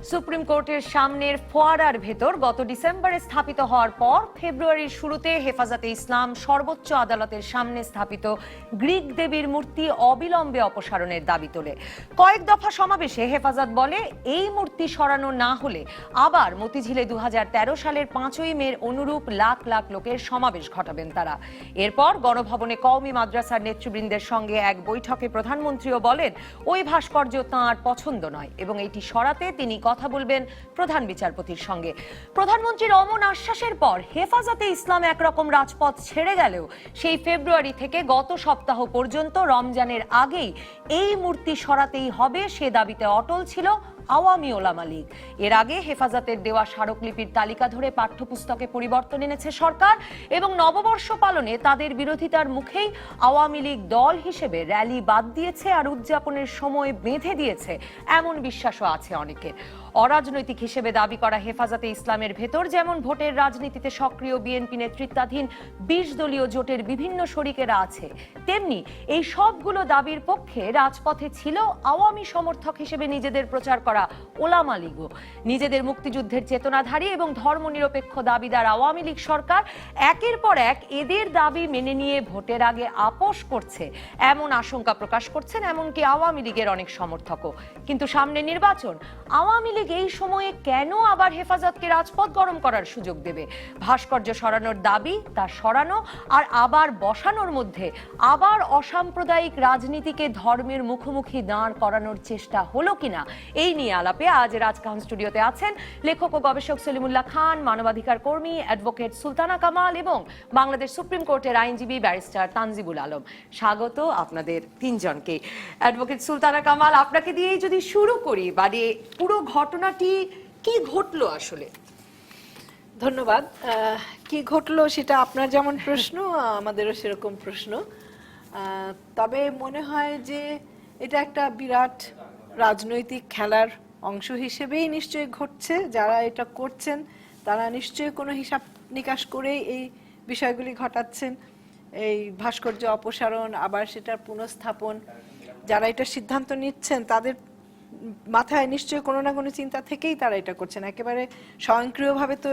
Supreme কোর্টের সামনের ফোয়ারার ভেতর গত ডিসেম্বরে স্থাপিত হওয়ার পর ফেব্রুয়ারির শুরুতে হেফাজতে ইসলাম সর্বোচ্চ আদালতের সামনে স্থাপিত গ্রিক দেবীর মূর্তি অবিলম্বে অপসারণের দাবি তোলে। কয়েক দফা সমাবেশে হেফাজত বলে, এই মূর্তি সরানো না হলে আবার মতিঝিলে 2013 সালের 5ই মের অনুরূপ লাখ লাখ লোকের সমাবেশ ঘটাবেন তারা। এরপর গণভবনে কওমি মাদ্রাসার নেতৃবৃন্দের সঙ্গে এক বৈঠকে প্রধানমন্ত্রীও বলেন, ওই ভাস্কর্য তাঁর পছন্দ নয় এবং এটি সরাতে তিনি কথা বলবেন প্রধান বিচারপতির সঙ্গে। প্রধানমন্ত্রীর অমন আশ্বাসের পর হেফাজতে ইসলাম একরকম রাজপথ ছেড়ে গেলেও সেই ফেব্রুয়ারি থেকে গত সপ্তাহ পর্যন্ত রমজানের আগেই এই মূর্তি সরাতেই হবে সে দাবিতে অটল ছিল আওয়ামী ওলামা লীগ। এর আগে হেফাজতের দেওয়া স্মারকলিপির তালিকা ধরে পাঠ্যপুস্তকে পরিবর্তন এনেছে সরকার এবং নববর্ষ পালনে তাদের বিরোধিতার মুখেই আওয়ামী লীগ দল হিসেবে র্যালি বাদ দিয়েছে আর উদযাপনের সময় বেঁধে দিয়েছে, এমন বিশ্বাসও আছে অনেকের। অরাজনৈতিক হিসেবে দাবি করা হেফাজতে ইসলামের ভেতর যেমন ভোটের রাজনীতিতে সক্রিয় বিএনপি নেতৃত্বাধীন 20 দলীয় জোটের বিভিন্ন শরিকেরা আছে, তেমনি এই সবগুলো দাবির পক্ষে রাজপথে ছিল আওয়ামী সমর্থক হিসেবে নিজেদের প্রচার করা ওলামা লীগও। নিজেদের মুক্তিযুদ্ধের চেতনাধারী এবং ধর্মনিরপেক্ষ দাবিদার আওয়ামী লীগ সরকার একের পর এক এদের দাবি মেনে নিয়ে ভোটের আগে আপোষ করছে এমন আশঙ্কা প্রকাশ করছেন এমনকি আওয়ামী লীগের অনেক সমর্থকও। কিন্তু সামনে নির্বাচন, আওয়ামী লীগ এই সময়ে কেন আবার হেফাজতকে রাজপথ গরম করার সুযোগ দেবে? ভাস্কর্য সরানোর দাবি, তা সরানো আর আবার বসানোর মধ্যে আবার অসাম্প্রদায়িক রাজনীতিকে ধর্মের মুখোমুখি দাঁড় করানোর চেষ্টা হলো কিনা, এই নিয়ে আলাপে আজ রাজকাহন স্টুডিওতে আছেন লেখক ও গবেষক সলিমুল্লাহ খান, মানবাধিকার কর্মী অ্যাডভোকেট সুলতানা কামাল এবং বাংলাদেশ সুপ্রিম কোর্টের আইনজীবী ব্যারিস্টার তানজিবুল আলম। স্বাগত আপনাদের তিনজনকে। অ্যাডভোকেট সুলতানা কামাল, আপনাকে দিয়েই যদি শুরু করি, মানে পুরো ঘটনাটি কি ঘটলো আসলে? ধন্যবাদ। কি ঘটলো সেটা আপনার যেমন প্রশ্ন, আমাদেরও সেরকম প্রশ্ন। তবে মনে হয় যে এটা একটা বিরাট রাজনৈতিক খেলার অংশ হিসেবেই নিশ্চয়ই ঘটছে। যারা এটা করছেন তারা নিশ্চয়ই কোনো হিসাব নিকাশ করেই এই বিষয়গুলি ঘটাচ্ছেন। এই ভাস্কর্য অপসারণ, আবার সেটার পুনঃস্থাপন, যারা এটা সিদ্ধান্ত নিচ্ছেন তাদের মাথায় নিশ্চয়ই কোনো না কোনো চিন্তা থেকেই তারা এটা করছেন। একেবারে স্বয়ংক্রিয়ভাবে তো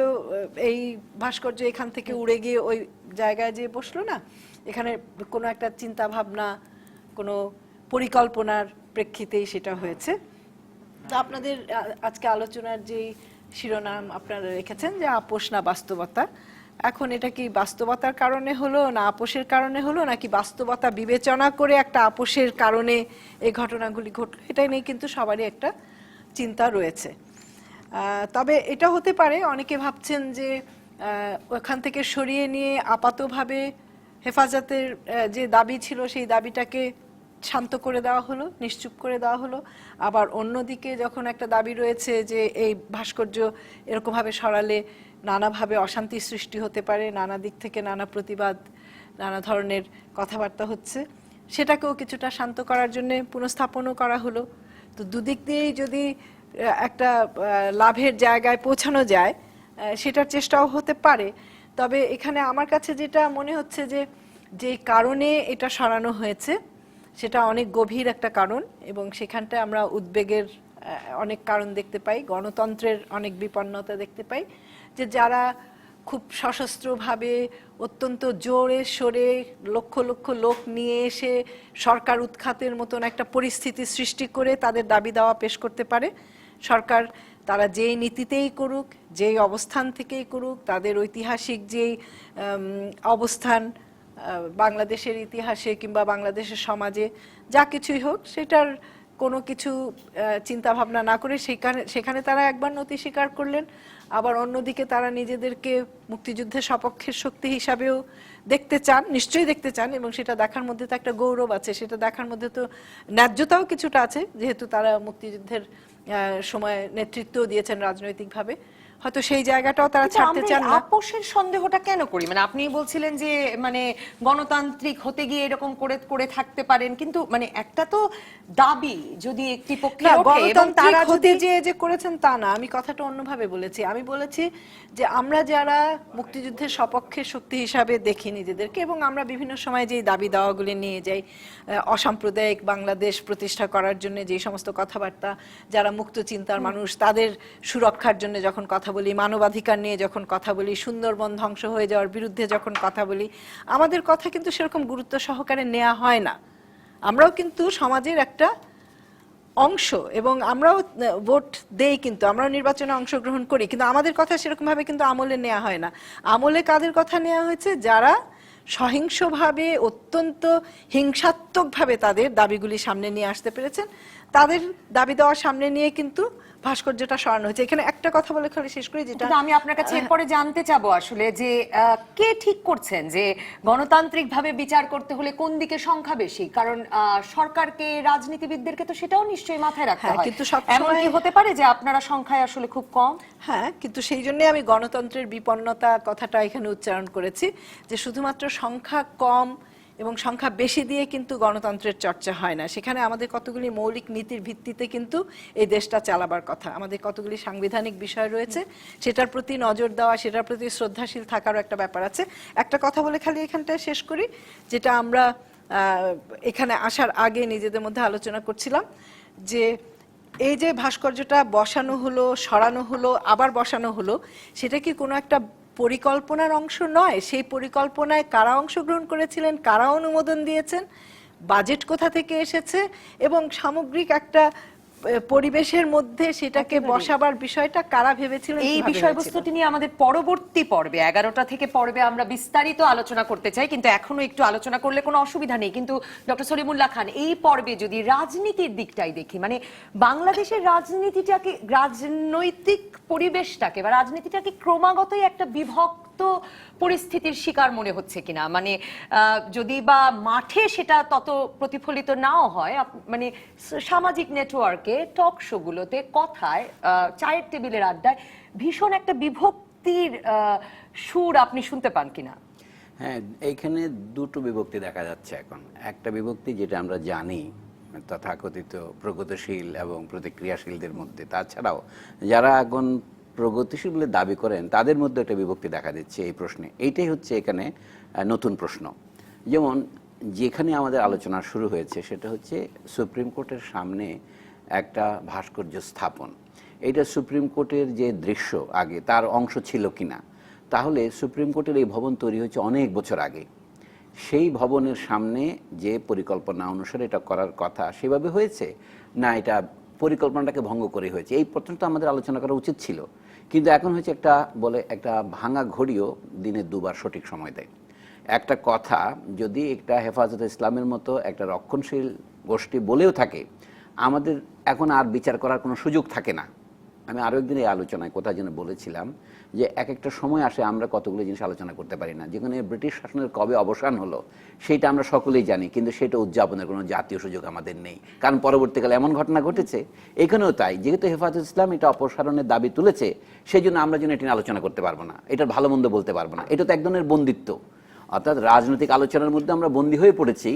এই ভাস্কর্য এখান থেকে উড়ে গিয়ে ওই জায়গায় যেয়ে বসলো না। এখানে কোনো একটা চিন্তা ভাবনা, কোনো পরিকল্পনার প্রেক্ষিতেই সেটা হয়েছে। তো আপনাদের আজকে আলোচনার যে শিরোনাম আপনারা রেখেছেন যে আপোষ না বাস্তবতা, এখন এটা কি বাস্তবতার কারণে হলো না আপোষের কারণে হলো, নাকি বাস্তবতা বিবেচনা করে একটা আপোষের কারণে এই ঘটনাগুলি ঘটলো, এটাই নিয়ে কিন্তু সবারই একটা চিন্তা রয়েছে। তবে এটা হতে পারে, অনেকে ভাবছেন যে ওখান থেকে সরিয়ে নিয়ে আপাতভাবে হেফাজতের যে দাবি ছিল সেই দাবিটাকে শান্ত করে দেওয়া হলো, নিশ্চুপ করে দেওয়া হলো। আবার অন্যদিকে যখন একটা দাবি রয়েছে যে এই ভাস্কর্য এরকমভাবে সরালে নানাভাবে অশান্তি সৃষ্টি হতে পারে, নানা দিক থেকে নানা প্রতিবাদ, নানা ধরনের কথাবার্তা হচ্ছে, সেটাকেও কিছুটা শান্ত করার জন্য পুনঃস্থাপনও করা হলো। তো দুদিক দিয়েই যদি একটা লাভের জায়গায় পৌঁছানো যায় সেটার চেষ্টাও হতে পারে। তবে এখানে আমার কাছে যেটা মনে হচ্ছে যে কারণে এটা সরানো হয়েছে সেটা অনেক গভীর একটা কারণ, এবং সেখানটায় আমরা উদ্বেগের অনেক কারণ দেখতে পাই, গণতন্ত্রের অনেক বিপন্নতা দেখতে পাই। যে যারা খুব সশস্ত্রভাবে অত্যন্ত জোরে সোরে লক্ষ লক্ষ লোক নিয়ে এসে সরকার উৎখাতের মতন একটা পরিস্থিতি সৃষ্টি করে তাদের দাবি দাওয়া পেশ করতে পারে, সরকার তারা যেই নীতিতেই করুক, যেই অবস্থান থেকেই করুক, তাদের ঐতিহাসিক যেই অবস্থান বাংলাদেশের ইতিহাসে কিংবা বাংলাদেশের সমাজে যা কিছুই হোক, সেটার কোনো কিছু চিন্তা ভাবনা না করে সেখানে তারা একবার নতি স্বীকার করলেন। আবার অন্যদিকে তারা নিজেদেরকে মুক্তিযুদ্ধের সপক্ষের শক্তি হিসাবেও দেখতে চান, নিশ্চয়ই দেখতে চান, এবং সেটা দেখার মধ্যে তো একটা গৌরব আছে, সেটা দেখার মধ্যে তো ন্যায্যতাও কিছুটা আছে, যেহেতু তারা মুক্তিযুদ্ধের সময় নেতৃত্বও দিয়েছেন রাজনৈতিকভাবে। হয়তো সেই জায়গাটাও তারা কিন্তু ছাড়তে আমরা চান এই না। আপোষের সন্দেহটা কেন করি? মানে আপনি বলছিলেন যে মানে গণতান্ত্রিক হতে গিয়ে এরকম করে করে থাকতে পারেন, কিন্তু মানে একটা তো দাবি যদি একটি পক্ষে না, ওঠে এবং গণতান্ত্রিক তারা হতে যদি যে করেছেন তা না, আমি কথাটা অন্যভাবে বলেছি। আমি বলেছি যে আমরা যারা মুক্তিযুদ্ধের সপক্ষে শক্তি হিসাবে দেখি নিজেদেরকে, এবং আমরা বিভিন্ন সময় যেই দাবি দাওয়াগুলি নিয়ে যাই, অসাম্প্রদায়িক বাংলাদেশ প্রতিষ্ঠা করার জন্য যে সমস্ত কথাবার্তা, যারা মুক্ত চিন্তার মানুষ তাদের সুরক্ষার জন্য যখন কথা বলি, মানবাধিকার নিয়ে যখন কথা বলি, সুন্দরবন ধ্বংস হয়ে যাওয়ার বিরুদ্ধে যখন কথা বলি, আমাদের কথা কিন্তু সেরকম গুরুত্ব সহকারে নেওয়া হয় না। আমরাও কিন্তু সমাজের একটা অংশ, এবং আমরাও ভোট দেই, কিন্তু আমরাও নির্বাচনে অংশগ্রহণ করি, কিন্তু আমাদের কথা সেরকম ভাবে কিন্তু আমলে নেওয়া হয় না। আমলে কাদের কথা নেওয়া হয়েছে? যারা সহিংসভাবে, অত্যন্ত হিংসাত্মকভাবে তাদের দাবিগুলি সামনে নিয়ে আসতে পেরেছেন, তাদের দাবি দেওয়ার সামনে নিয়ে কিন্তু ভাস্কর্যটা সরানো হয়েছে। এখানে একটা কথা বলে খালি শেষ করি, যেটা কিন্তু আমি আপনার কাছে এরপরে জানতে চাবো আসলে যে কে ঠিক করছেন যে গণতান্ত্রিক ভাবে বিচার করতে হলে কোন দিকে সংখ্যা বেশি? কারণ সরকারকে, রাজনীতিবিদদেরকে তো সেটাও নিশ্চয়ই মাথায় রাখতে হয়। কিন্তু সবসময় এমন কি হতে পারে যে আপনারা সংখ্যায় আসলে খুব কম? হ্যাঁ, কিন্তু সেই জন্য আমি গণতন্ত্রের বিপন্নতা কথাটা এখানে উচ্চারণ করেছি, যে শুধুমাত্র সংখ্যা কম এবং সংখ্যা বেশি দিয়ে কিন্তু গণতন্ত্রের চর্চা হয় না। সেখানে আমাদের কতগুলি মৌলিক নীতির ভিত্তিতে কিন্তু এই দেশটা চালাবার কথা। আমাদের কতগুলি সাংবিধানিক বিষয় রয়েছে, সেটার প্রতি নজর দেওয়া, সেটার প্রতি শ্রদ্ধাশীল থাকারও একটা ব্যাপার আছে। একটা কথা বলে খালি এখানটায় শেষ করি, যেটা আমরা এখানে আসার আগে নিজেদের মধ্যে আলোচনা করছিলাম, যে এই যে ভাস্কর্যটা বসানো হলো, সরানো হলো, আবার বসানো হলো, সেটা কি কোনো একটা পরিকল্পনার অংশ নয়? সেই পরিকল্পনায় কারা অংশগ্রহণ করেছিলেন, কারা অনুমোদন দিয়েছেন, বাজেট কোথা থেকে এসেছে, এবং সামগ্রিক একটা পরিবেশের মধ্যে সেটাকে বসাবার বিষয়টা কারা ভেবেছিলেন? এই বিষয়বস্তুটি নিয়ে আমাদের পরবর্তী পর্বে 11টা থেকে পর্বে আমরা বিস্তারিত আলোচনা করতে চাই, কিন্তু এখনো একটু আলোচনা করলে কোনো অসুবিধা নেই। কিন্তু ডক্টর সলিমুল্লাহ খান, এই পর্বে যদি রাজনীতির দিকটাই দেখি, মানে বাংলাদেশের রাজনীতিটাকে, রাজনৈতিক পরিবেশটাকে বা রাজনীতিটাকে ক্রমাগতই একটা বিভক্ত পরিস্থিতির শিকার মনে হচ্ছে কিনা? মানে যদি বা মাঠে সেটা তত প্রতিফলিত নাও হয়, মানে সামাজিক নেটওয়ার্কে, টক শোগুলোতে, কথায়, চায়ের টেবিলের আড্ডায় ভীষণ একটা বিভক্তির সুর আপনি শুনতে পান কিনা? হ্যাঁ, এইখানে দুটো বিভক্তি দেখা যাচ্ছে এখন। একটা বিভক্তি যেটা আমরা জানি তথাকথিত প্রগতিশীল এবং প্রতিক্রিয়াশীলদের মধ্যে, তাছাড়াও যারা এখন প্রগতিশীল বলে দাবি করেন তাদের মধ্যে একটা বিভক্তি দেখা দিচ্ছে এই প্রশ্নে। এইটাই হচ্ছে এখানে নতুন প্রশ্ন। যেমন যেখানে আমাদের আলোচনা শুরু হয়েছে সেটা হচ্ছে সুপ্রিম কোর্টের সামনে একটা ভাস্কর্য স্থাপন। এইটা সুপ্রিম কোর্টের যে দৃশ্য আগে তার অংশ ছিল কিনা? তাহলে সুপ্রিম কোর্টের এই ভবন তৈরি হয়েছে অনেক বছর আগে। সেই ভবনের সামনে যে পরিকল্পনা অনুসারে এটা করার কথা সেভাবে হয়েছে, না এটা পরিকল্পনাটাকে ভঙ্গ করে হয়েছে? এই পর্যন্ত আমাদের আলোচনা করা উচিত ছিল। কিন্তু এখন হচ্ছে একটা বলে একটা ভাঙা ঘড়িও দিনে দুবার সঠিক সময় দেয়। একটা কথা যদি একটা হেফাজতে ইসলামের মতো একটা রক্ষণশীল গোষ্ঠী বলেও থাকে, আমাদের এখন আর বিচার করার কোনো সুযোগ থাকে না। আমি আরও একদিন এই আলোচনায় কোথায় যেন বলেছিলাম যে এক একটা সময় আসে আমরা কতগুলো জিনিস আলোচনা করতে পারি না। যেখানে ব্রিটিশ শাসনের কবে অবসান হলো সেটা আমরা সকলেই জানি, কিন্তু সেটা উদযাপনের কোনো জাতীয় সুযোগ আমাদের নেই, কারণ পরবর্তীকালে এমন ঘটনা ঘটেছে। এখানেও তাই, যেহেতু হেফাজত ইসলাম এটা অপসারণের দাবি তুলেছে, সেই জন্য আমরা যেন এটি নিয়ে আলোচনা করতে পারবো না, এটার ভালো মন্দ বলতে পারবো না। এটা তো এক ধরনের বন্দিত্ব, অর্থাৎ রাজনৈতিক আলোচনার মধ্যে আমরা বন্দী হয়ে পড়েছি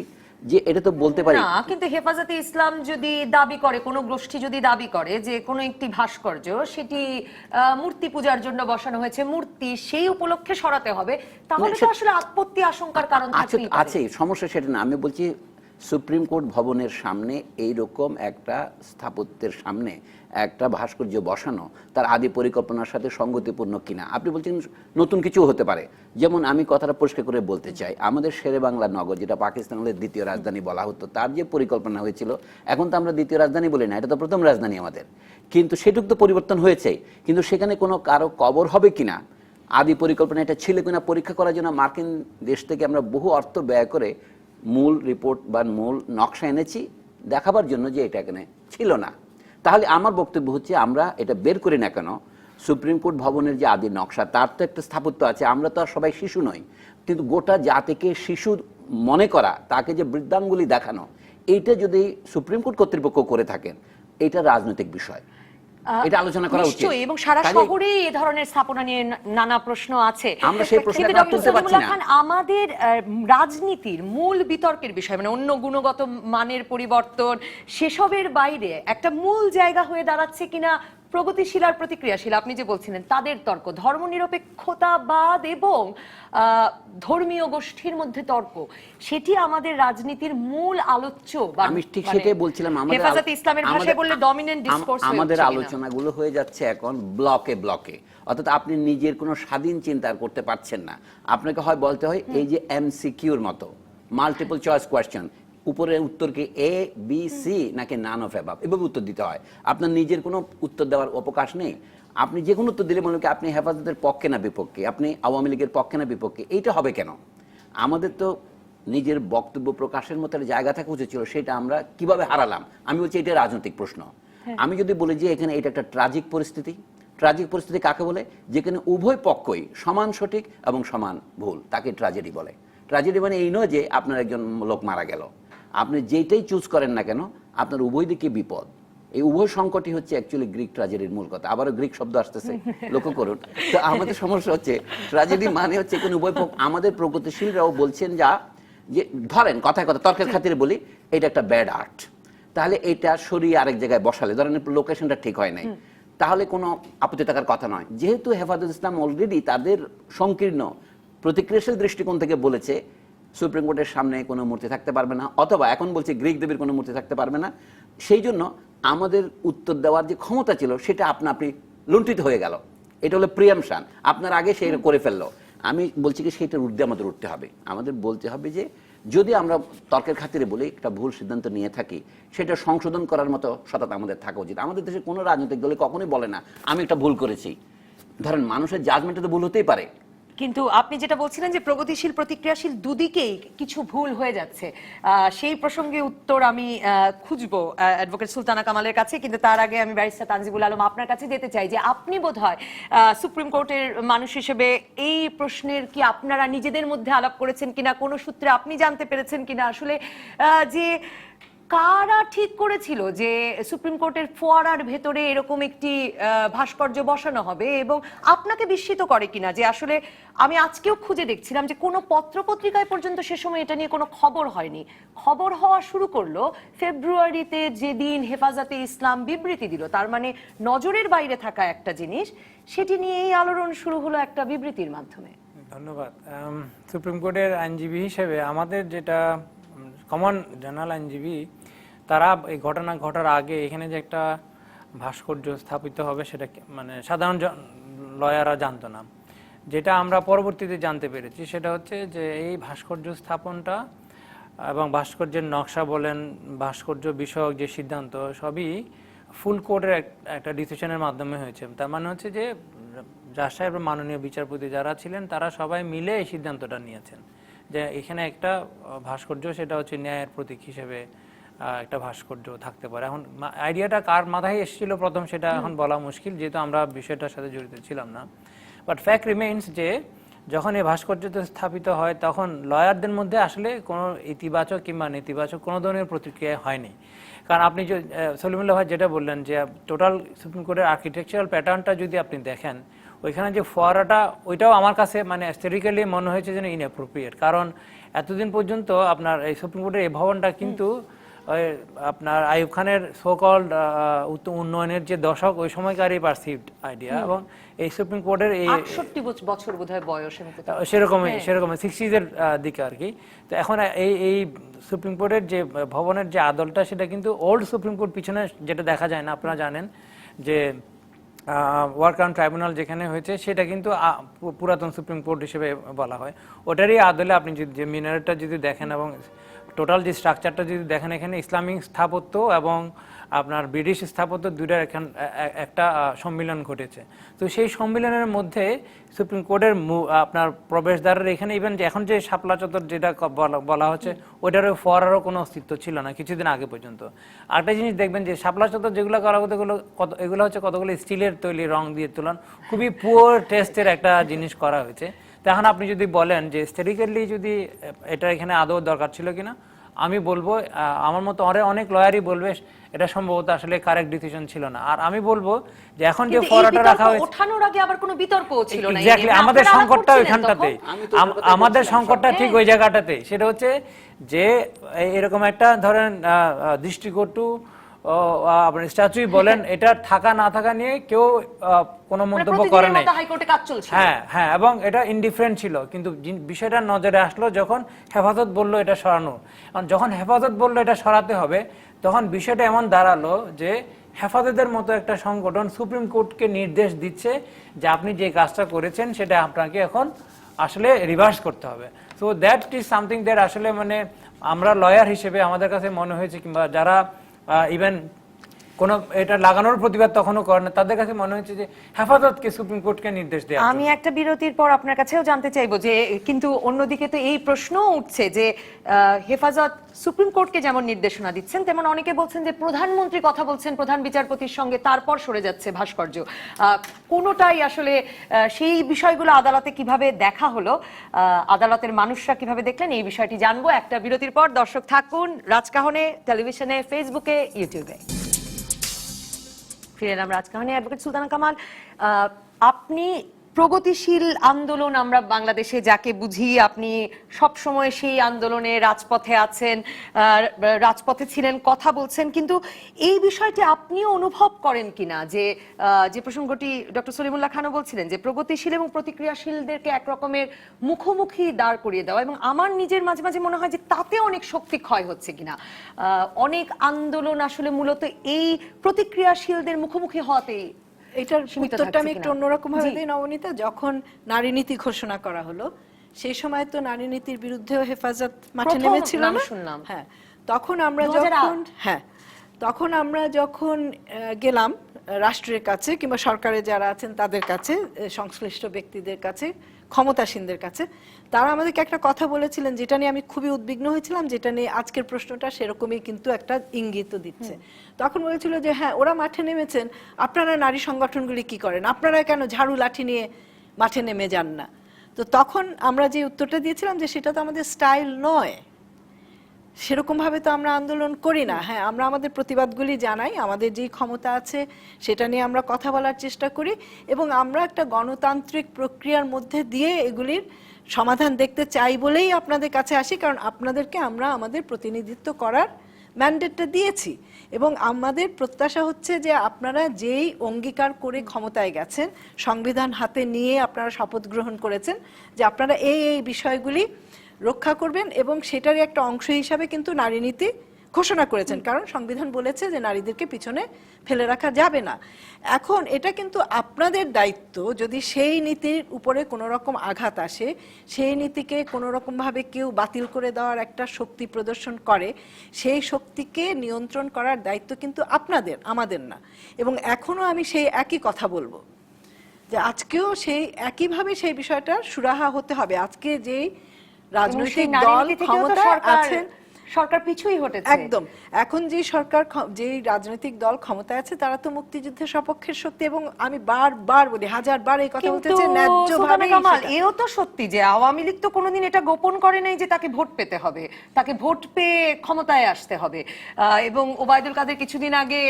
যে এটা তো বলতে পারি না। কিন্তু হেফাজতে ইসলাম যদি দাবি করে, কোনো গোষ্ঠী যদি দাবি করে যে কোনো একটি ভাস্কর্য সেটি মূর্তি পূজার জন্য বসানো হয়েছে, মূর্তি সেই উপলক্ষে সরাতে হবে, তাহলে তো আসলে আপত্তি আশঙ্কার কারণ থাকতেই পারে। আছে, সমস্যা সেটা না। আমি বলছি সুপ্রিম কোর্ট ভবনের সামনে এই রকম একটা স্থাপত্যের সামনে একটা ভাস্কর্য বসানো তার আদি পরিকল্পনার সাথে সঙ্গতিপূর্ণ কিনা। আপনি বলছেন নতুন কিছু হতে পারে। যেমন আমি কথাটা পরিষ্কার করে বলতে চাই, আমাদের শেরে বাংলা নগর, যেটা পাকিস্তানের দ্বিতীয় রাজধানী বলা হতো, তার যে পরিকল্পনা হয়েছিল, এখন তো আমরা দ্বিতীয় রাজধানী বলি না, এটা তো প্রথম রাজধানী আমাদের, কিন্তু সেটুকু তো পরিবর্তন হয়েছে। কিন্তু সেখানে কোনো কারো কবর হবে কিনা, আদি পরিকল্পনা এটা ছিল কিনা পরীক্ষা করার জন্য মার্কিন দেশ থেকে আমরা বহু অর্থ ব্যয় করে মূল রিপোর্ট বা মূল নকশা এনেছি দেখাবার জন্য যে এটা এখানে ছিল না। তাহলে আমার বক্তব্য হচ্ছে আমরা এটা বের করি না কেন, সুপ্রিম কোর্ট ভবনের যে আদি নকশা তার তো একটা স্থাপত্য আছে। আমরা তো আর সবাই শিশু নই, কিন্তু গোটা জাতিকে শিশু মনে করা, তাকে যে বৃদ্ধাঙ্গুলি দেখানো, এইটা যদি সুপ্রিম কোর্ট কর্তৃপক্ষ করে থাকেন, এটা রাজনৈতিক বিষয়। এটা আলোচনা করা উচিত নিশ্চয়ই, এবং সারা কাজেই শহরে এই ধরনের স্থাপনা নিয়ে নানা প্রশ্ন আছে। আমরা সেই প্রশ্ন কিন্তু এখন আর ডক্টর তুলতে পারছি সলিমুল্লাহ না। খান, আমাদের রাজনীতির মূল বিতর্কের বিষয় মানে অন্য গুণগত মানের পরিবর্তন, সেসবের বাইরে একটা মূল জায়গা হয়ে দাঁড়াচ্ছে কিনা প্রগতিশীল আর প্রতিক্রিয়াশীল, আপনি যে বলছিলেন তাদের তর্ক, ধর্মনিরপেক্ষতাবাদ এবং ধর্মীয় গোষ্ঠীর মধ্যে তর্ক, সেটি আমাদের রাজনীতির মূল আলোচ্য। আমি ঠিক সেটাই বলছিলাম, হেফাজতে ইসলামের ভাষায় বললে ডমিনেন্ট ডিসকোর্স। আমাদের আলোচনাগুলো হয়ে যাচ্ছে এখন ব্লকে ব্লকে, অর্থাৎ আপনি নিজের কোনো স্বাধীন চিন্তা করতে পারছেন না। আপনাকে হয় বলতে হয় এই যে এমসিকিউর মতো মাল্টিপল চয়েস কোয়েশ্চেন, উপরে উত্তর কি এ বি সি নাকি নান অফ অ্যাবাভ, এভাবে উত্তর দিতে হয়। আপনার নিজের কোনো উত্তর দেওয়ার অবকাশ নেই। আপনি যে কোনো উত্তর দিলে মনে হয় আপনি হেফাজতের পক্ষে না বিপক্ষে, আপনি আওয়ামী লীগের পক্ষে না বিপক্ষে। এইটা হবে কেন? আমাদের তো নিজের বক্তব্য প্রকাশের মতো একটা জায়গা থাকা উচিত ছিল, সেটা আমরা কিভাবে হারালাম? আমি বলছি এটা রাজনৈতিক প্রশ্ন। আমি যদি বলি যে এখানে এটা একটা ট্রাজিক পরিস্থিতি, ট্রাজিক পরিস্থিতি কাকে বলে? যেখানে উভয় পক্ষই সমান সঠিক এবং সমান ভুল, তাকে ট্রাজেডি বলে। ট্রাজেডি মানে এই নয় যে আপনার একজন লোক মারা গেল, আপনি যেটাই চুজ করেন না কেন আপনার উভয় দিকে বিপদ। এই উভয় সংকটই হচ্ছে অ্যাকচুয়ালি গ্রিক ট্রাজেডির মূল কথা। আবারও গ্রিক শব্দ আসতেছে, লক্ষ্য করুন। তো আমাদের সমস্যা হচ্ছে ট্রাজেডি মানে হচ্ছে কোন উভয় পক্ষ। আমাদের প্রগতিশীলরাও বলছেন যে ধরেন কথায় কথা তর্কের খাতিরে বলি এটা একটা ব্যাড আর্ট, তাহলে এটা সরিয়ে আরেক জায়গায় বসালে, ধরেন লোকেশনটা ঠিক হয় নাই, তাহলে কোনো আপত্তি থাকার কথা নয়। যেহেতু হেফাজত ইসলাম অলরেডি তাদের সংকীর্ণ প্রতিক্রিয়াশীল দৃষ্টিকোণ থেকে বলেছে সুপ্রিম কোর্টের সামনে কোনো মূর্তি থাকতে পারবে না, অথবা এখন বলছে গ্রিক দেবীর কোনো মূর্তি থাকতে পারবে না, সেই জন্য আমাদের উত্তর দেওয়ার যে ক্ষমতা ছিল সেটা আপনি লুণ্ঠিত হয়ে গেল। এটা হলো প্রিয়ামশন, আপনার আগে সেটা করে ফেললো। আমি বলছি কি সেইটার ঊর্ধ্বে আমাদের উঠতে হবে। আমাদের বলতে হবে যে যদি আমরা তর্কের খাতিরে বলি একটা ভুল সিদ্ধান্ত নিয়ে থাকি, সেটা সংশোধন করার মতো সততা আমাদের থাকা উচিত। আমাদের দেশে কোনো রাজনৈতিক দলে কখনোই বলে না আমি একটা ভুল করেছি। ধরেন মানুষের জাজমেন্টে তো ভুল হতেই পারে, কিন্তু আপনি যেটা বলছিলেন যে প্রগতিশীল প্রতিক্রিয়াশীল দুদিকেই কিছু ভুল হয়ে যাচ্ছে, সেই প্রসঙ্গে উত্তর আমি খুঁজবো অ্যাডভোকেট সুলতানা কামালের কাছে, কিন্তু তার আগে আমি ব্যারিস্টার তানজিবুল আলম আপনার কাছে যেতে চাই যে আপনি বোধহয় সুপ্রিম কোর্টের মানুষ হিসেবে এই প্রশ্নের কি আপনারা নিজেদের মধ্যে আলাপ করেছেন কিনা, কোনো সূত্রে আপনি জানতে পেরেছেন কিনা আসলে যে কারা ঠিক করেছিল যে সুপ্রিম কোর্টের ফোয়ারার ভেতরে এরকম একটি ভাস্কর্য বসানো হবে, এবং আপনাকে বিস্মিত করে কিনা যে আসলে আমি আজকেও খুঁজে দেখছিলাম যে কোনো পত্রপত্রিকায় পর্যন্ত সে সময় এটা নিয়ে কোনো খবর হয়নি। খবর হওয়া শুরু করলো ফেব্রুয়ারিতে, যেদিন হেফাজতে ইসলাম বিবৃতি দিল, তার মানে নজরের বাইরে থাকা একটা জিনিস, সেটি নিয়ে এই আলোড়ন শুরু হলো একটা বিবৃতির মাধ্যমে। ধন্যবাদ। সুপ্রিম কোর্টের আইনজীবী হিসেবে আমাদের যেটা কমন জেনারেল আইনজীবী, তারা এই ঘটনা ঘটার আগে এখানে যে একটা ভাস্কর্য স্থাপিত হবে সেটা মানে সাধারণ লয়াররা জানতো না। যেটা আমরা পরবর্তীতে জানতে পেরেছি সেটা হচ্ছে যে এই ভাস্কর্য স্থাপনটা এবং ভাস্কর্যের নকশা বলেন, ভাস্কর্য বিষয়ক যে সিদ্ধান্ত, সবই ফুল কোর্টের একটা ডিসিশনের মাধ্যমে হয়েছে। তার মানে হচ্ছে যে জাজ সাহেব মাননীয় বিচারপতি যারা ছিলেন তারা সবাই মিলে এই সিদ্ধান্তটা নিয়েছেন যে এখানে একটা ভাস্কর্য, সেটা হচ্ছে ন্যায়ের প্রতীক হিসেবে একটা ভাস্কর্য থাকতে পারে। এখন আইডিয়াটা কার মাথায় এসেছিল প্রথম সেটা এখন বলা মুশকিল, যেহেতু আমরা বিষয়টার সাথে জড়িত ছিলাম না। বাট ফ্যাক্ট রিমেইনস যে যখন এই ভাস্কর্যটা স্থাপিত হয় তখন লয়ারদের মধ্যে আসলে কোনো ইতিবাচক কিংবা নেতিবাচক কোনো ধরনের প্রতিক্রিয়া হয়নি। কারণ আপনি যে সলিমুল্লাহ ভাই যেটা বললেন যে টোটাল সুপ্রিম কোর্টের আর্কিটেকচারাল প্যাটার্নটা যদি আপনি দেখেন, ওইখানে যে ফোয়ারাটা, ওইটাও আমার কাছে মানে অ্যাস্থেটিক্যালি মনে হয়েছে যেন ইনঅ্যাপ্রোপ্রিয়েট। কারণ এতদিন পর্যন্ত আপনার এই সুপ্রিম কোর্টের এই ভবনটা কিন্তু আপনার আইয়ুব খানের সোকল্ড উন্নয়নের যে দশক ওই সময়কারই পারসিভড আইডিয়া, এবং এই সুপ্রিম কোর্টের এই 68 বছর বোধহয় বয়স, সেরকমই 60s এর দিকে আর কি। তো এখন এই সুপ্রিম কোর্টের যে ভবনের যে আদলটা সেটা কিন্তু ওল্ড সুপ্রিম কোর্ট পিছনে যেটা দেখা যায় না, আপনারা জানেন যে ওয়ার্ক অন ট্রাইব্যুনাল যেখানে হয়েছে সেটা কিন্তু পুরাতন সুপ্রিম কোর্ট হিসেবে বলা হয়। ওটারই আদলে আপনি যদি যে মিনারেটটা যদি দেখেন এবং টোটাল যে স্ট্রাকচারটা যদি দেখেন, এখানে ইসলামিক স্থাপত্য এবং আপনার ব্রিটিশ স্থাপত্য দুইটার এখানে একটা সম্মিলন ঘটেছে। তো সেই সম্মিলনের মধ্যে সুপ্রিম কোর্টের আপনার প্রবেশদ্বারের এখানে ইভেন যে এখন যে শাপলা চত্বর যেটা বলা হচ্ছে ওইটারও ফোয়ারারও কোনো অস্তিত্ব ছিল না কিছুদিন আগে পর্যন্ত। আরেকটা জিনিস দেখবেন যে শাপলা চত্বর যেগুলো করা হতো এগুলো হচ্ছে কতগুলো স্টিলের তৈরি, রং দিয়ে তোলান, খুবই পুয়ার টেস্টের একটা জিনিস করা হয়েছে। তো এখন আপনি যদি বলেন যে স্টেটিক্যালি যদি এটা এখানে আদৌ দরকার ছিল কিনা, আমি বলবো আমার মতো অনেক লয়ারই বলবে এটা সম্ভবত আসলে কারেক্ট ডিসিশন ছিল না। আর আমি বলবো যে এখন যে কিন্তু এই ফোরাটা বিতর্ক রাখা হয়েছে, ওঠানোর আগে আবার কোনো বিতর্কও ছিল না, এক্স্যাক্টলি আমাদের আপনারা সংকটটা করছিলেন ওইখানটাতে, তখন। আমাদের সংকটটা ঠিক ওই জায়গাটাতে। সেটা হচ্ছে যে এরকম একটা ধরেন দৃষ্টিকটু আপনার স্ট্যাচুই বলেন, এটা থাকা না থাকা নিয়ে কেউ কোনো মন্তব্য করে নাই। হাইকোর্টে কাজ চলছে। হ্যাঁ, এবং এটা ইনডিফারেন্ট ছিল, কিন্তু বিষয়টা নজরে আসলো যখন হেফাজত বললো এটা সরানো। যখন হেফাজত বললো এটা সরাতে হবে, তখন বিষয়টা এমন দাঁড়ালো যে হেফাজতের মতো একটা সংগঠন সুপ্রিম কোর্টকে নির্দেশ দিচ্ছে যে আপনি যে কাজটা করেছেন সেটা আপনাকে এখন আসলে রিভার্স করতে হবে। So that is something that আসলে মানে আমরা লয়ার হিসেবে আমাদের কাছে মনে হয়েছে, কিংবা যারা ইভেন কোনো এটা লাগানোর প্রতিবাদ তখনও করে না, তাদের কাছে মনে হচ্ছে যে হেফাজতকে সুপ্রিম কোর্টকে নির্দেশ দেওয়া। আমি একটা বিরতির পর আপনার কাছেও জানতে চাইবো যে কিন্তু অন্যদিকে তো এই প্রশ্ন উঠছে যে হেফাজত সুপ্রিম কোর্টকে যেমন নির্দেশনা দিচ্ছেন, তেমন অনেকে বলছেন যে প্রধানমন্ত্রী কথা বলছেন প্রধান বিচারপতির সঙ্গে, তারপর সরে যাচ্ছে ভাস্কর্য। কোনোটাই আসলে সেই বিষয়গুলো আদালতে কিভাবে দেখা হলো, আদালতের মানুষরা কিভাবে দেখলেন, এই বিষয়টি জানবো একটা বিরতির পর। দর্শক থাকুন রাজকাহনে, টেলিভিশনে, ফেসবুকে, ইউটিউবে। ফিরে এলাম রাজকাহনে। অ্যাডভোকেট সুলতানা কামাল, আপনি প্রগতিশীল আন্দোলন আমরা বাংলাদেশে যাকে বুঝি, আপনি সব সময় সেই আন্দোলনে রাজপথে আছেন, রাজপথে ছিলেন, কথা বলছেন, কিন্তু এই বিষয়টি আপনিও অনুভব করেন কিনা যে যে প্রসঙ্গটি ডক্টর সলিমুল্লাহ খানও বলছিলেন যে প্রগতিশীল এবং প্রতিক্রিয়াশীলদেরকে একরকমের মুখোমুখি দাঁড় করিয়ে দেওয়া, এবং আমার নিজের মাঝে মাঝে মনে হয় যে তাতে অনেক শক্তি ক্ষয় হচ্ছে কিনা। অনেক আন্দোলন আসলে মূলত এই প্রতিক্রিয়াশীলদের মুখোমুখি হওয়াতেই। এটার উত্তরটা আমি একটু অন্যরকম ভাবে দিই নবনীতা। যখন নারী নীতি ঘোষণা করা হলো সেই সময় তো নারী নীতির বিরুদ্ধেও হেফাজত মাঠে নেমেছিল না? হ্যাঁ, তখন আমরা যখন গেলাম রাষ্ট্রের কাছে কিংবা সরকারে যারা আছেন তাদের কাছে, সংশ্লিষ্ট ব্যক্তিদের কাছে, ক্ষমতাসীনদের কাছে, তারা আমাদেরকে একটা কথা বলেছিলেন যেটা নিয়ে আমি খুবই উদ্বিগ্ন হয়েছিলাম, যেটা নিয়ে আজকের প্রশ্নটা সেরকমই কিন্তু একটা ইঙ্গিত দিচ্ছে। তখন বলেছিল যে হ্যাঁ, ওরা মাঠে নেমেছেন, আপনারা নারী সংগঠনগুলি কি করেন, আপনারা কেন ঝাড়ু লাঠি নিয়ে মাঠে নেমে যান না? তো তখন আমরা যে উত্তরটা দিয়েছিলাম যে সেটা তো আমাদের স্টাইল নয়, সেরকম ভাবে তো আমরা আন্দোলন করি না। হ্যাঁ, আমরা আমাদের প্রতিবাদগুলি জানাই, আমাদের যেই ক্ষমতা আছে সেটা নিয়ে আমরা কথা বলার চেষ্টা করি, এবং আমরা একটা গণতান্ত্রিক প্রক্রিয়ার মধ্যে দিয়ে এগুলির সমাধান দেখতে চাই বলেই আপনাদের কাছে আসি, কারণ আপনাদেরকে আমরা আমাদের প্রতিনিধিত্ব করার ম্যান্ডেটটা দিয়েছি, এবং আমাদের প্রত্যাশা হচ্ছে যে আপনারা যেই অঙ্গীকার করে ক্ষমতায় গেছেন, সংবিধান হাতে নিয়ে আপনারা শপথ গ্রহণ করেছেন যে আপনারা এই বিষয়গুলি রক্ষা করবেন, এবং সেটারই একটা অংশ হিসাবে কিন্তু নারী নীতি ঘোষণা করেছেন, কারণ সংবিধান বলেছে যে নারীদেরকে পিছনে ফেলে রাখা যাবে না। এখন এটা কিন্তু আপনাদের দায়িত্ব, যদি সেই নীতির উপরে কোনো রকম আঘাত আসে, সেই নীতিকে কোনো রকমভাবে কেউ বাতিল করে দেওয়ার একটা শক্তি প্রদর্শন করে, সেই শক্তিকে নিয়ন্ত্রণ করার দায়িত্ব কিন্তু আপনাদের, আমাদের না। এবং এখনো আমি সেই একই কথা বলবো যে আজকেও সেই একইভাবে সেই বিষয়টা সুরাহা হতে হবে। আজকে যেই রাজনৈতিক দল ক্ষমতায় আছেন, সরকার পিছুই হটেছে একদম, এখন যে সরকার, যে রাজনৈতিক দল ক্ষমতায় আছে তারা তো মুক্তিযুদ্ধের সপক্ষের শক্তি, এবং আমি বারবার বলি, হাজারবার এই কথা বলতেছি, ন্যায্যভাবে। এও তো সত্যি যে আওয়ামী লীগ তো কোনোদিন এটা গোপন করে নাই যে তাকে ভোট পেতে হবে, তাকে ভোট পেয়ে ক্ষমতায় আসতে হবে। এবং ওবায়দুল কাদের কিছুদিন আগে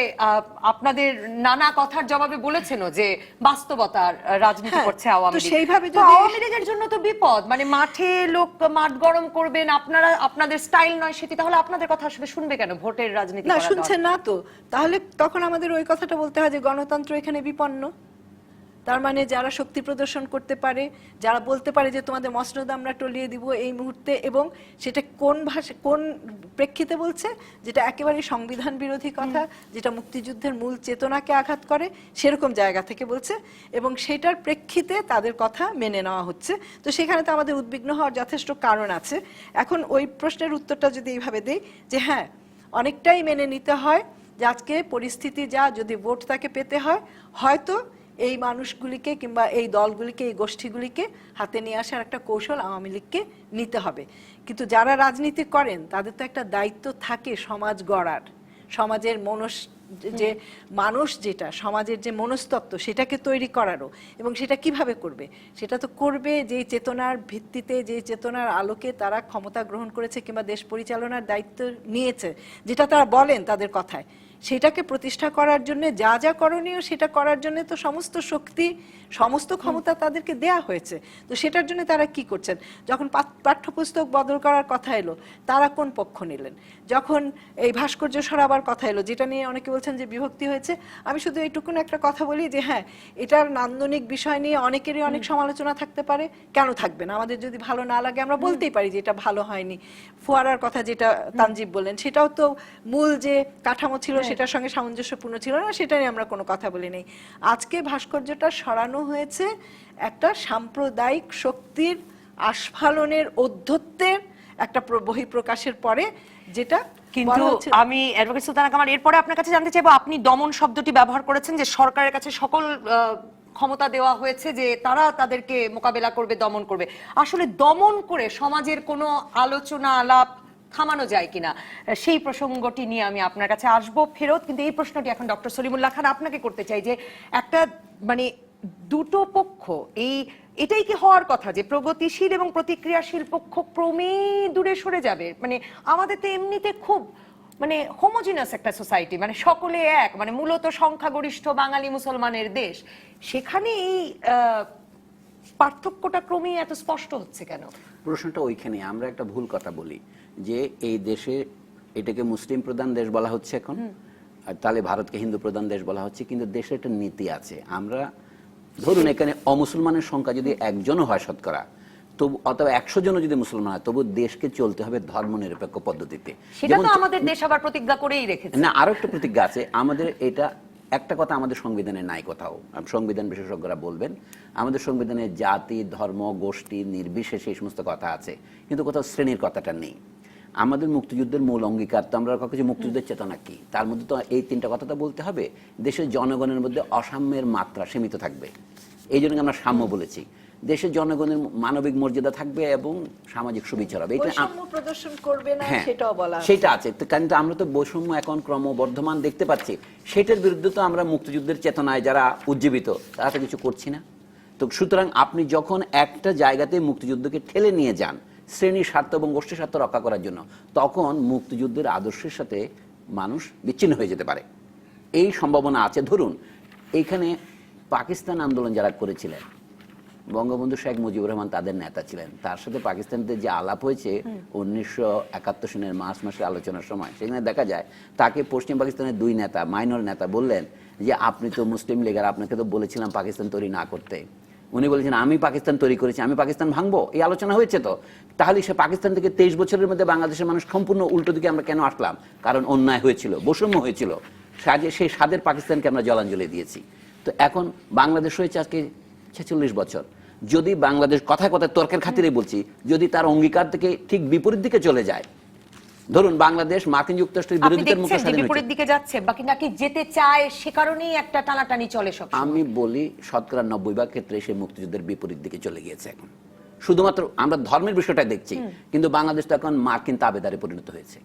আপনাদের নানা কথার জবাবে বলেছেন যে বাস্তবতার রাজনীতি করছে আওয়ামী লীগ। সেইভাবে আওয়ামী লীগের জন্য তো বিপদ, মানে মাঠে লোক মাঠ গরম করবেন, আপনারা আপনাদের স্টাইল নয় সেটি, তাহলে আপনাদের কথা আসলে শুনবে কেন? ভোটের রাজনীতি না, শুনছেন না তো, তাহলে তখন আমাদের ওই কথাটা বলতে হয় যে গণতন্ত্র এখানে বিপন্ন। তার মানে যারা শক্তি প্রদর্শন করতে পারে, যারা বলতে পারে যে তোমাদের মসনদ আমরা টলিয়ে দিব এই মুহূর্তে, এবং সেটা কোন ভাষা, কোন প্রেক্ষিতে বলছে, যেটা একেবারে সংবিধান বিরোধী কথা, যেটা মুক্তিযুদ্ধের মূল চেতনাকে আঘাত করে, সেরকম জায়গা থেকে বলছে, এবং সেটার প্রেক্ষিতে তাদের কথা মেনে নেওয়া হচ্ছে। তো সেখানে তো আমাদের উদ্বিগ্ন হওয়ার যথেষ্ট কারণ আছে। এখন ওই প্রশ্নের উত্তরটা যদি এইভাবে দেই যে হ্যাঁ, অনেকটাই মেনে নিতে হয় যে আজকে পরিস্থিতি যা, যদি ভোট তাকে পেতে হয়, হয়তো এই মানুষগুলিকে কিংবা এই দলগুলিকে, এই গোষ্ঠীগুলিকে হাতে নিয়ে আসার একটা কৌশল আওয়ামী লীগকে নিতে হবে। কিন্তু যারা রাজনীতি করেন তাদের তো একটা দায়িত্ব থাকে সমাজ গড়ার, সমাজের যে মানুষ যেটা সমাজের যে মনস্তত্ত্ব সেটাকে তৈরি করারও, এবং সেটা কিভাবে করবে, সেটা তো করবে যে চেতনার ভিত্তিতে, যে চেতনার আলোকে তারা ক্ষমতা গ্রহণ করেছে কিংবা দেশ পরিচালনার দায়িত্ব নিয়েছে, যেটা তারা বলেন তাদের কথায়, সেটাকে প্রতিষ্ঠা করার জন্য যা যা করণীয় সেটা করার জন্য তো সমস্ত শক্তি, সমস্ত ক্ষমতা তাদেরকে দেয়া হয়েছে। তো সেটার জন্য তারা কি করছেন? যখন পাঠ্যপুস্তক বদল করার কথা এলো, তারা কোন পক্ষ নিলেন? যখন এই ভাস্কর্য সরাবার কথা এলো, যেটা নিয়ে অনেকে বলছেন যে বিভক্তি হয়েছে, আমি শুধু এইটুকুন একটা কথা বলি যে হ্যাঁ, এটার নান্দনিক বিষয় নিয়ে অনেকেরই অনেক সমালোচনা থাকতে পারে, কেন থাকবে না? আমাদের যদি ভালো না লাগে আমরা বলতেই পারি যে এটা ভালো হয়নি। ফোয়ারার কথা যেটা তানজিব বললেন, সেটাও তো মূল যে কাঠামো ছিল সেটার সঙ্গে সামঞ্জস্যপূর্ণ ছিল না, সেটা নিয়ে আমরা কোনো কথা বলি নেই। আজকে ভাস্কর্যটা সরানো হয়েছে একটা সাম্প্রদায়িক শক্তির আস্ফালনের ঔদ্ধত্যের একটা বহিঃপ্রকাশের পরে, যেটা কিন্তু আমি অ্যাডভোকেট সুলতানা কামাল এরপরে আপনার কাছে জানতে চাইবো, আপনি দমন শব্দটি ব্যবহার করেছেন যে সরকারের কাছে সকল ক্ষমতা দেওয়া হয়েছে যে তারা তাদেরকে মোকাবেলা করবে, দমন করবে। আসলে দমন করে সমাজের কোনো আলোচনা আলাপ থামানো যায় কিনা, সেই প্রসঙ্গটি নিয়ে আমি আপনার কাছে আসবো ফেরত। কিন্তু এই প্রশ্নটি এখন ডক্টর সলিমুল্লাহ খান আপনাকে করতে চাই যে একটা মানে দুটো পক্ষ, এটাই কি হওয়ার কথা যে প্রগতিশীল এবং প্রতিক্রিয়াশীল পক্ষ ক্রমেই দূরে সরে যাবে? মানে আমাদের তো এমনিতে খুব মানে হোমোজিনাস একটা সোসাইটি, মানে সকলে এক, মানে মূলত সংখ্যাগরিষ্ঠ বাঙালি মুসলমানের দেশ, সেখানে এই পার্থক্যটা ক্রমেই এত স্পষ্ট হচ্ছে কেন? প্রশ্নটা ওইখানে। আমরা একটা ভুল কথা বলি যে এই দেশে এটাকে মুসলিম প্রধান দেশ বলা হচ্ছে এখন, আর তাহলে ভারতকে হিন্দু প্রধান দেশ বলা হচ্ছে, কিন্তু দেশের একটা নীতি আছে। আমরা ধরুন এখানে অমুসলমানের সংখ্যা যদি একজনও হয় শতকরা, তবু অথবা 100 জনও যদি মুসলমান হয়, তবু দেশকে চলতে হবে ধর্মনিরপেক্ষ পদ্ধতিতে। সেটা তো আমাদের দেশ আবার প্রতিজ্ঞা করেই রেখেছে। না, আরো একটা প্রতিজ্ঞা আছে আমাদের। এটা একটা কথা আমাদের সংবিধানে নাই কোথাও, সংবিধান বিশেষজ্ঞরা বলবেন। আমাদের সংবিধানে জাতি, ধর্ম, গোষ্ঠী নির্বিশেষে এই সমস্ত কথা আছে, কিন্তু কোথাও শ্রেণীর কথাটা নেই। আমাদের মুক্তিযুদ্ধের মূল অঙ্গীকার তো আমরা কিছু মুক্তিযুদ্ধের চেতনা কি, তার মধ্যে তো এই তিনটা কথা তো বলতে হবে। দেশের জনগণের মধ্যে অসাম্যের মাত্রা সীমিত থাকবে, এই জন্য আমরা সাম্য বলেছি। দেশের জনগণের মানবিক মর্যাদা থাকবে এবং সামাজিক সুবিচার হবে, এটা প্রদর্শন করবে না, সেটাও বলা সেটা আছে। কিন্তু আমরা তো বৈষম্য এখন ক্রমবর্ধমান দেখতে পাচ্ছি, সেটার বিরুদ্ধে তো আমরা মুক্তিযুদ্ধের চেতনায় যারা উজ্জীবিত তারা তো কিছু করছি না। তো সুতরাং আপনি যখন একটা জায়গাতে মুক্তিযুদ্ধকে ঠেলে নিয়ে যান শ্রেণীর স্বার্থ এবং গোষ্ঠীর স্বার্থ রক্ষা করার জন্য, তখন মুক্তিযুদ্ধের আদর্শের সাথে মানুষ বিচ্ছিন্ন হয়ে যেতে পারে, এই সম্ভাবনা আছে। ধরুন এইখানে পাকিস্তান আন্দোলন যারা করেছিলেন, বঙ্গবন্ধু শেখ মুজিবুর রহমান তাদের নেতা ছিলেন, তার সাথে পাকিস্তানদের যে আলাপ হয়েছে 1971 সনের মার্চ মাসের আলোচনার সময়, সেখানে দেখা যায় তাকে পশ্চিম পাকিস্তানের 2 নেতা, মাইনর নেতা বললেন যে আপনি তো মুসলিম লীগের, আপনাকে তো বলেছিলাম পাকিস্তান তৈরি না করতে। উনি বলেছেন আমি পাকিস্তান তৈরি করেছি, আমি পাকিস্তান ভাঙবো, এই আলোচনা হয়েছে। তো তাহলে সে পাকিস্তান থেকে 23 বছরের মধ্যে বাংলাদেশের মানুষ সম্পূর্ণ উল্টো দিকে আমরা কেন আসলাম? কারণ অন্যায় হয়েছিল, বৈষম্য হয়েছিল, সেই স্বাদের পাকিস্তানকে আমরা জলাঞ্জলি দিয়েছি। তো এখন বাংলাদেশ হয়েছে আজকে 46 বছর। যদি বাংলাদেশ কথায় কথায় তর্কের খাতিরে বলছি, যদি তার অঙ্গীকার থেকে ঠিক বিপরীত দিকে চলে যায়, ধরুন বাংলাদেশ মার্কিন যুক্তরাষ্ট্রের বিরোধিতার মুখে স্বাধীন হয়েছে, বিপরীত দিকে যাচ্ছে বাকি নাকি যেতে চায়, সে কারণেই একটা টানাটানি চলে সব। আমি বলি শতকরা 90% ক্ষেত্রে সে মুক্তিযুদ্ধের বিপরীত দিকে চলে গিয়েছে। এখন শুধুমাত্র আমরা ধর্মের বিষয়টা দেখছি, কিন্তু বাংলাদেশ তো এখন মার্কিন তাবেদারে পরিণত হয়েছে।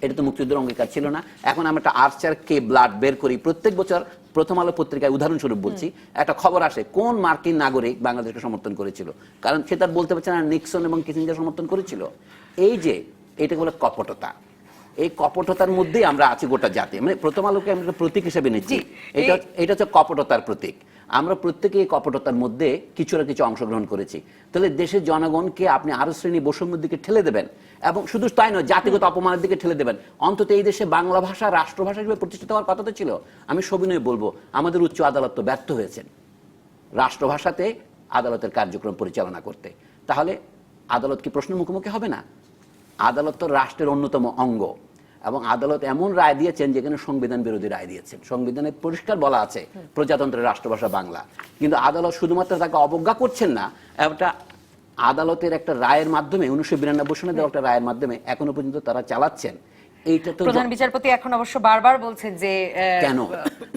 এটা তো মুক্তিযুদ্ধের অঙ্গীকার ছিল না। এখন আমরা একটা আর্চার কে ব্লাড বের করি, প্রত্যেক বছর প্রথম আলো পত্রিকায় উদাহরণস্বরূপ বলছি, একটা খবর আসে কোন মার্কিন নাগরিক বাংলাদেশকে সমর্থন করেছিল, কারণ সে তার বলতে পারছে না নিক্সন এবং কিসিঞ্জার সমর্থন করেছিল। এই যে এটা হলো কপটতা, এই কপটতার মধ্যেই আমরা আছি গোটা জাতি। মানে প্রথম আলোকে আমরা প্রতীক হিসেবে নিচ্ছি, এটা হচ্ছে কপটতার প্রতীক। আমরা প্রত্যেকে এই কপটতার মধ্যে কিছু না কিছু অংশগ্রহণ করেছি। তাহলে দেশের জনগণকে আপনি আরো শ্রেণী বৈষম্যের দিকে ঠেলে দেবেন, এবং শুধু তাই নয় জাতিগত অপমানের দিকে ঠেলে দেবেন। অন্তত এই দেশে বাংলা ভাষা রাষ্ট্রভাষা হিসেবে প্রতিষ্ঠিত হওয়ার কথা তো ছিল। আমি সবিনয়ে বলবো আমাদের উচ্চ আদালত তো ব্যর্থ হয়েছেন রাষ্ট্রভাষাতে আদালতের কার্যক্রম পরিচালনা করতে। তাহলে আদালত কি প্রশ্নের মুখোমুখি হবে না? আদালত তো রাষ্ট্রের অন্যতম অঙ্গ, এবং আদালত এমন রায় দিয়েছেন যেখানে সংবিধান বিরোধী রায় দিয়েছেন। সংবিধানে পরিষ্কার বলা আছে প্রজাতন্ত্রের রাষ্ট্রভাষা বাংলা, কিন্তু আদালত শুধুমাত্র তাকে অবজ্ঞা করছেন না, একটা আদালতের একটা রায়ের মাধ্যমে 1992 সনে দেওয়া একটা রায়ের মাধ্যমে এখনো পর্যন্ত তারা চালাচ্ছেন। এইটা তো প্রধান বিচারপতি এখন অবশ্য বারবার বলছেন যে কেন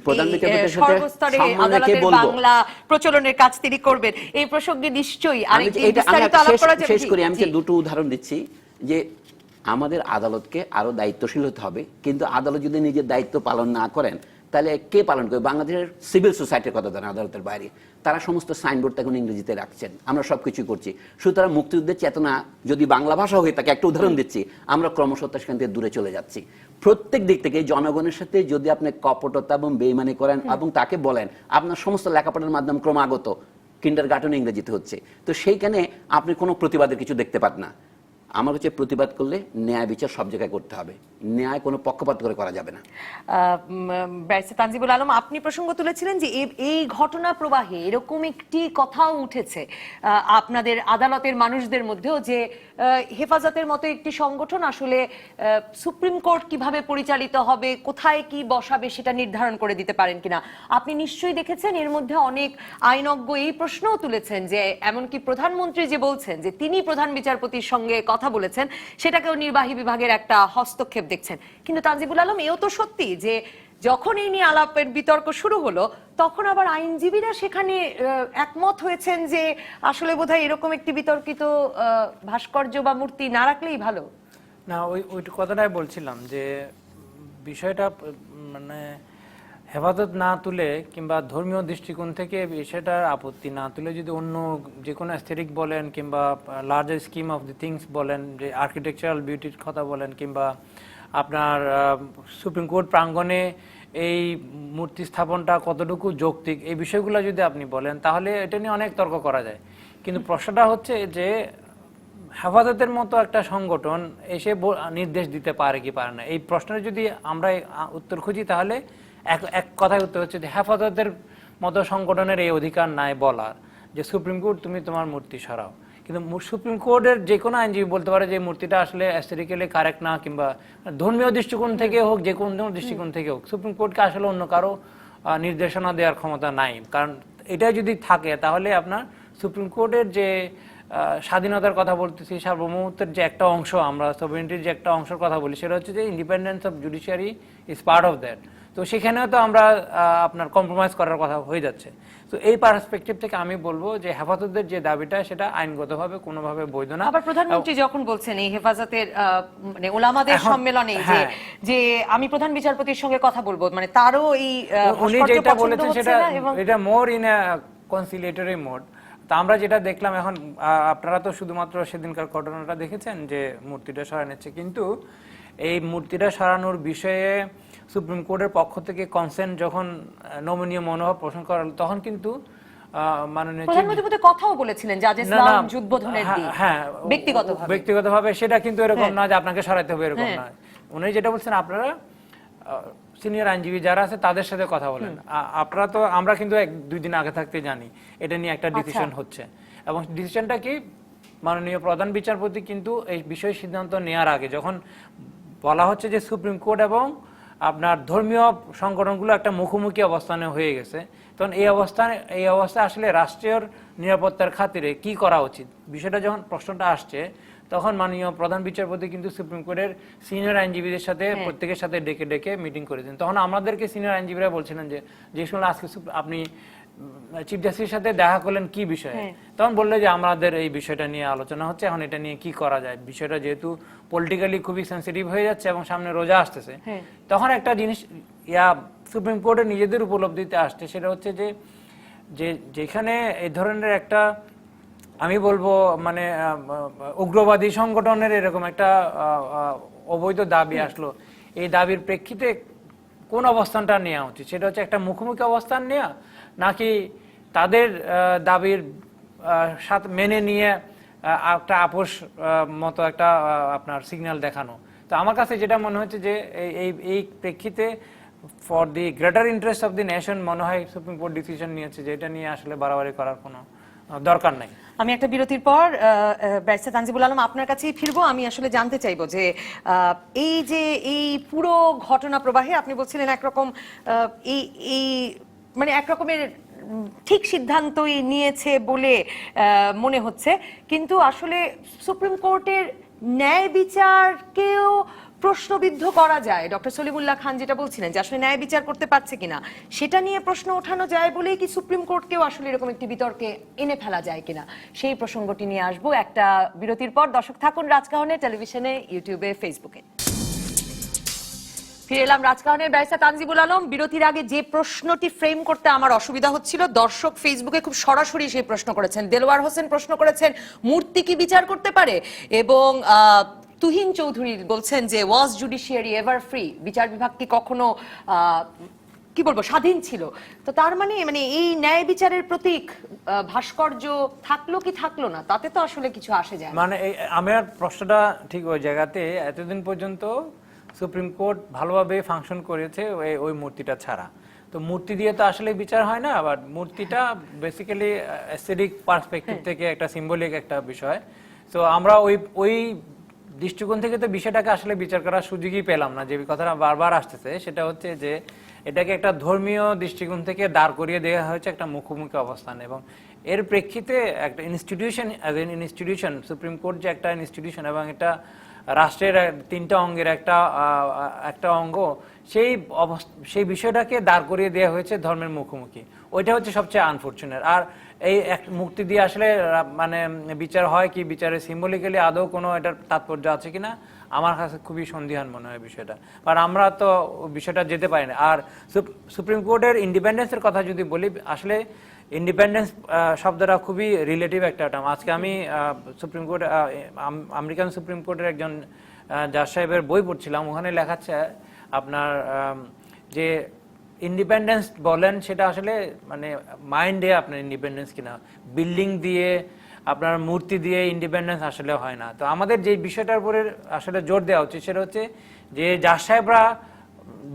প্রধান বিচারপতির সাথে সর্বস্তরে আদালতের বাংলা প্রচলনের কাজ তিনি করবেন। এই প্রসঙ্গে নিশ্চয়ই আরেকটি বিস্তারিত আলাপ করা যাবে। শেষ করি, আমি দুটো উদাহরণ দিচ্ছি যে আমাদের আদালতকে আরো দায়িত্বশীল হতে হবে, কিন্তু আদালত যদি নিজের দায়িত্ব পালন না করেন তাহলে কে পালন করবে? বাংলাদেশের সিভিল সোসাইটির কথা জানেন আদালতের বাইরে, তারা সমস্ত সাইনবোর্ড এখন ইংরেজিতে রাখছেন, আমরা সবকিছু করছি। সুতরাং মুক্তিযুদ্ধের চেতনা যদি বাংলা ভাষা হয়ে থাকে, একটা উদাহরণ দিচ্ছি, আমরা ক্রমশ সেখান থেকে দূরে চলে যাচ্ছি। প্রত্যেক দিক থেকে জনগণের সাথে যদি আপনি কপটতা এবং বেইমানি করেন এবং তাকে বলেন আপনার সমস্ত লেখাপড়ার মাধ্যমে ক্রমাগত কিন্ডারগার্টেন ইংরেজিতে হচ্ছে, তো সেইখানে আপনি কোনো প্রতিবাদের কিছু দেখতে পান না। আমার হচ্ছে প্রতিবাদ করলে ন্যায় বিচার সব জায়গায় করতে হবে, ন্যায় কোনো পক্ষপাত করে করা যাবে না। ব্যারিস্টার তানজিবুল আলম, আপনি প্রসঙ্গ তুলেছিলেন যে এই ঘটনা প্রবাহে এরকম একটি কথাও উঠেছে আপনাদের আদালতের মানুষদের মধ্যেও, যে হেফাজতের মতো একটি সংগঠন আসলে সুপ্রিম কোর্ট কিভাবে পরিচালিত হবে, কোথায় কি বসাবে সেটা নির্ধারণ করে দিতে পারেন কিনা। আপনি নিশ্চয়ই দেখেছেন এর মধ্যে অনেক আইনজ্ঞ এই প্রশ্নও তুলেছেন যে এমনকি প্রধানমন্ত্রী যে বলছেন যে তিনি প্রধান বিচারপতির সঙ্গে কথা বলেছেন, সেটাকেও নির্বাহী বিভাগের একটা হস্তক্ষেপ দেখছেন। কিন্তু তানজিবুল আলম, এও তো সত্যি যে যখন এই নিয়ে আলাপের বিতর্ক শুরু হলো তখন আবার আইনজীবীরা সেখানে একমত হয়েছেন যে আসলে বোধহয় এরকম একটি বিতর্কিত ভাস্কর্য বা মূর্তি না রাখলেই ভালো। না, ওই কথাটাই বলছিলাম যে বিষয়টা মানে হেফাজত না তুলে কিংবা ধর্মীয় দৃষ্টিকোণ থেকে বিষয়টার আপত্তি না তুলে যদি অন্য যে কোনো অ্যাস্থেটিক বলেন কিংবা larger scheme of the things বলেন, যে আর্কিটেকচারাল বিউটির কথা বলেন, কিংবা আপনার সুপ্রিম কোর্ট প্রাঙ্গণে এই মূর্তি স্থাপনটা কতটুকু যৌক্তিক, এই বিষয়গুলো যদি আপনি বলেন তাহলে এটা নিয়ে অনেক তর্ক করা যায়। কিন্তু প্রশ্নটা হচ্ছে যে হেফাজতের মতো একটা সংগঠন এসে নির্দেশ দিতে পারে কি পারে না, এই প্রশ্নের যদি আমরা উত্তর খুঁজি তাহলে এক কথায় উত্তর হচ্ছে যে হেফাজতের মতো সংগঠনের এই অধিকার নাই বলার যে সুপ্রিম কোর্ট তুমি তোমার মূর্তি সরাও। কিন্তু সুপ্রিম কোর্টের যে কোনো আইনজীবী বলতে পারে যে মূর্তিটা আসলে অ্যাস্থেটিক্যালি কারেক্ট না, কিংবা ধর্মীয় দৃষ্টিকোণ থেকে হোক, যে কোনো দৃষ্টিকোণ থেকে হোক, সুপ্রিম কোর্টকে আসলে অন্য কারো নির্দেশনা দেওয়ার ক্ষমতা নাই। কারণ এটা যদি থাকে তাহলে আপনার সুপ্রিম কোর্টের যে স্বাধীনতার কথা বলতেছি, সার্বভৌমত্বের যে একটা অংশ, আমরা সভরেনিটির যে একটা অংশের কথা বলি, সেটা হচ্ছে যে independence of judiciary is part of that. তো সেখানেও তো আমরা আপনার কম্প্রোমাইজ করার কথা হয়ে যাচ্ছে। তো এই পার্সপেক্টিভ থেকে আমি বলবো যে হেফাজতের যে দাবিটা সেটা আইনগতভাবে কোনোভাবে বৈধ না। আবার প্রধানমন্ত্রী যখন বলছেন এই হেফাজতের মানে ওলামাদের সম্মেলনে যে আমি প্রধান বিচারপতির সঙ্গে কথা বলবো, মানে তারও এই উনি যেটা বলেছেন সেটা এটা মোর ইন আ কনসিলিয়েটরি মোড। তা আমরা যেটা দেখলাম এখন, আপনারা তো শুধুমাত্র সেদিনকার ঘটনাটা দেখেছেন যে মূর্তিটা সরানোচ্ছে, কিন্তু এই মূর্তিটা সরানোর বিষয়ে সুপ্রিম কোর্টের পক্ষ থেকে কনসেন্ট যখন নমনীয় মনোভাব পোষণ করা হলো, তখন কিন্তু মাননীয় প্রধানমন্ত্রী কথাও বলেছিলেন জাজ ইসলাম যুদ্ধবোধনের দিক ব্যক্তিগতভাবে, সেটা কিন্তু এরকম না যে আপনাকে সরাইতে হবে, এরকম না। উনি যেটা বলছেন আপনারা সিনিয়র আইনজীবী যারা আছে তাদের সাথে কথা বলেন। আপনারা তো, আমরা কিন্তু 1-2 দিন আগে থাকতে জানি এটা নিয়ে একটা ডিসিশন হচ্ছে, এবং ডিসিশনটা কি মাননীয় প্রধান বিচারপতি কিন্তু এই বিষয়ে সিদ্ধান্ত নেওয়ার আগে যখন বলা হচ্ছে যে সুপ্রিম কোর্ট এবং আপনার ধর্মীয় সংগঠনগুলো একটা মুখোমুখি অবস্থানে হয়ে গেছে, তখন এই অবস্থা আসলে রাষ্ট্রীয় নিরাপত্তার খাতিরে কি করা উচিত, বিষয়টা যখন প্রশ্নটা আসছে, তখন মাননীয় প্রধান বিচারপতি কিন্তু সুপ্রিম কোর্টের সিনিয়র আইনজীবীদের সাথে প্রত্যেকের সাথে ডেকে ডেকে মিটিং করেছেন। তখন আমাদেরকে সিনিয়র আইনজীবীরা বলছিলেন যে শুনলেন আজকে আপনি চিফ জাস্টিসের সাথে দেখা করলেন কি বিষয়ে, তখন বললো যে আমাদের এই বিষয়টা নিয়ে আলোচনা হচ্ছে, এখন এটা নিয়ে কি করা যায়, বিষয়টা যেহেতু পলিটিক্যালি খুবই সেন্সিটিভ হয়ে যাচ্ছে এবং সামনে রোজা আসতেছে, তখন একটা জিনিস সুপ্রিম কোর্টের নিজেদের উপলব্ধিতে আসছে, সেটা হচ্ছে যে যেখানে এই ধরনের একটা আমি বলবো মানে উগ্রবাদী সংগঠনের এরকম একটা অবৈধ দাবি আসলো, এই দাবির প্রেক্ষিতে কোন অবস্থানটা নেওয়া উচিত, সেটা হচ্ছে একটা মুখোমুখি অবস্থান নেওয়া নাকি তাদের দাবির সাথে মেনে নিয়ে একটা আপোষ মতো একটা আপনার সিগন্যাল দেখানো। তো আমার কাছে যেটা মনে হচ্ছে যে এই প্রেক্ষিতে for the greater interest of the nation মনে হয় সুপ্রিম কোর্ট ডিসিশন নিয়েছে যে এটা নিয়ে আসলে বাড়াবাড়ি করার কোনো দরকার নাই। আমি একটা বিরতির পর ব্যারিস্টার তানজিবুল আলম আপনার কাছেই ফিরবো। আমি আসলে জানতে চাইবো যে এই পুরো ঘটনা প্রবাহে আপনি বলছিলেন একরকম এই মানে একরকমের ঠিক সিদ্ধান্তই নিয়েছে বলে মনে হচ্ছে, কিন্তু আসলে সুপ্রিম কোর্টের ন্যায় বিচারকেও প্রশ্নবিদ্ধ করা যায়, ডক্টর সলিমুল্লাহ খান যেটা বলছিলেন যে আসলে ন্যায় বিচার করতে পারছে কিনা সেটা নিয়ে প্রশ্ন ওঠানো যায় বলেই কি সুপ্রিম কোর্টকেও আসলে এরকম একটি বিতর্কে এনে ফেলা যায় কিনা, সেই প্রসঙ্গটি নিয়ে আসবো একটা বিরতির পর। দর্শক থাকুন রাজকাহনে, টেলিভিশনে, ইউটিউবে, ফেসবুকে। ফিরে এলাম রাজকাহনের ব্যারিস্টার তানজিবুল আলম। বিরতির আগে যে প্রশ্নটি ফ্রেম করতে আমার অসুবিধা হচ্ছিল, দর্শক ফেসবুকে খুব সরাসরি সেই প্রশ্ন করেছেন। দেলোয়ার হোসেন প্রশ্ন করেছেন মূর্তি কি বিচার করতে পারে, এবং তুহিন চৌধুরী বলছেন যে ওয়াজ জুডিশিয়ারি এভার ফ্রি, বিচার বিভাগ কি কখনো কি বলবো স্বাধীন ছিল? তো তার মানে এই ন্যায় বিচারের প্রতীক ভাস্কর্য থাকলো কি থাকলো না, তাতে তো আসলে কিছু আসে যায় না। মানে আমার প্রশ্নটা ঠিক ওই জায়গাতে, এতদিন পর্যন্ত সুপ্রিম কোর্ট ভালোভাবে ফাংশন করেছে ওই মূর্তিটা ছাড়া। তো মূর্তি দিয়ে তো আসলে বিচার হয় না, আবার মূর্তিটা বেসিক্যালি অ্যাস্থেটিক পার্সপেক্টিভ থেকে একটা সিম্বলিক একটা বিষয়। তো আমরা ওই দৃষ্টিকোণ থেকে তো বিষয়টাকে আসলে বিচার করার সুযোগই পেলাম না। যে কথাটা বারবার আসতেছে সেটা হচ্ছে যে এটাকে একটা ধর্মীয় দৃষ্টিকোণ থেকে দাঁড় করিয়ে দেওয়া হয়েছে একটা মুখোমুখি অবস্থান, এবং এর প্রেক্ষিতে একটা institution as an institution, supreme court যে একটা ইনস্টিটিউশন এবং এটা রাষ্ট্রের 3টা অঙ্গের একটা অঙ্গ, সেই বিষয়টাকে দাঁড় করিয়ে দেওয়া হয়েছে ধর্মের মুখোমুখি। ওইটা হচ্ছে সবচেয়ে আনফরচুনেট। আর এই মুক্তি দিয়ে আসলে মানে বিচার হয় কি, বিচারে সিম্বলিক্যালি আদৌ কোনো এটার তাৎপর্য আছে কিনা আমার কাছে খুবই সন্দিহান মনে হয় বিষয়টা। কারণ আমরা তো বিষয়টা যেতে পারি না। আর সুপ্রিম কোর্টের ইন্ডিপেন্ডেন্সের কথা যদি বলি, আসলে ইন্ডিপেন্ডেন্স শব্দটা খুবই রিলেটিভ একটা টার্ম। আজকে আমি সুপ্রিম কোর্ট, আমেরিকান সুপ্রিম কোর্টের একজন জাজ সাহেবের বই পড়ছিলাম, ওখানে লেখাচ্ছে আপনার যে ইন্ডিপেন্ডেন্স বলেন সেটা আসলে মানে মাইন্ডে আপনার ইন্ডিপেন্ডেন্স কিনা, বিল্ডিং দিয়ে আপনার মূর্তি দিয়ে ইন্ডিপেন্ডেন্স আসলে হয় না। তো আমাদের যে বিষয়টার উপরে আসলে জোর দেওয়া উচিত সেটা হচ্ছে যে জাজ সাহেবরা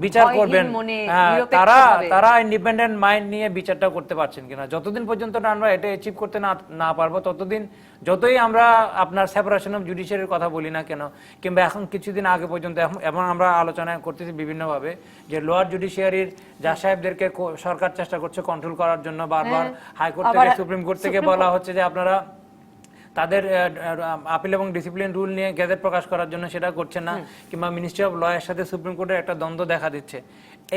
বিচার করবেন, তারা ইন্ডিপেন্ডেন্ট মাইন্ড নিয়ে বিচারটা করতে পারছেন কিনা। যতদিন পর্যন্ত আমরা এটা অ্যাচিভ করতে না পারবো, ততদিন যতই আমরা আপনার সেপারেশন অফ জুডিশিয়ারির কথা বলি না কেন, কিংবা এখন কিছুদিন আগে পর্যন্ত এবং আমরা আলোচনা করতেছি বিভিন্নভাবে যে লোয়ার জুডিশিয়ারির জাজ সাহেবদেরকে সরকার চেষ্টা করছে কন্ট্রোল করার জন্য। বারবার হাইকোর্ট থেকে, সুপ্রিম কোর্ট থেকে বলা হচ্ছে যে আপনারা তাদের আপিল এবং ডিসিপ্লিন রুল নিয়ে গেজেট প্রকাশ করার জন্য সেটা করছে না, কিংবা মিনিস্ট্রি অফ ল এর সাথে সুপ্রিম কোর্টের একটা দ্বন্দ্ব দেখা দিচ্ছে।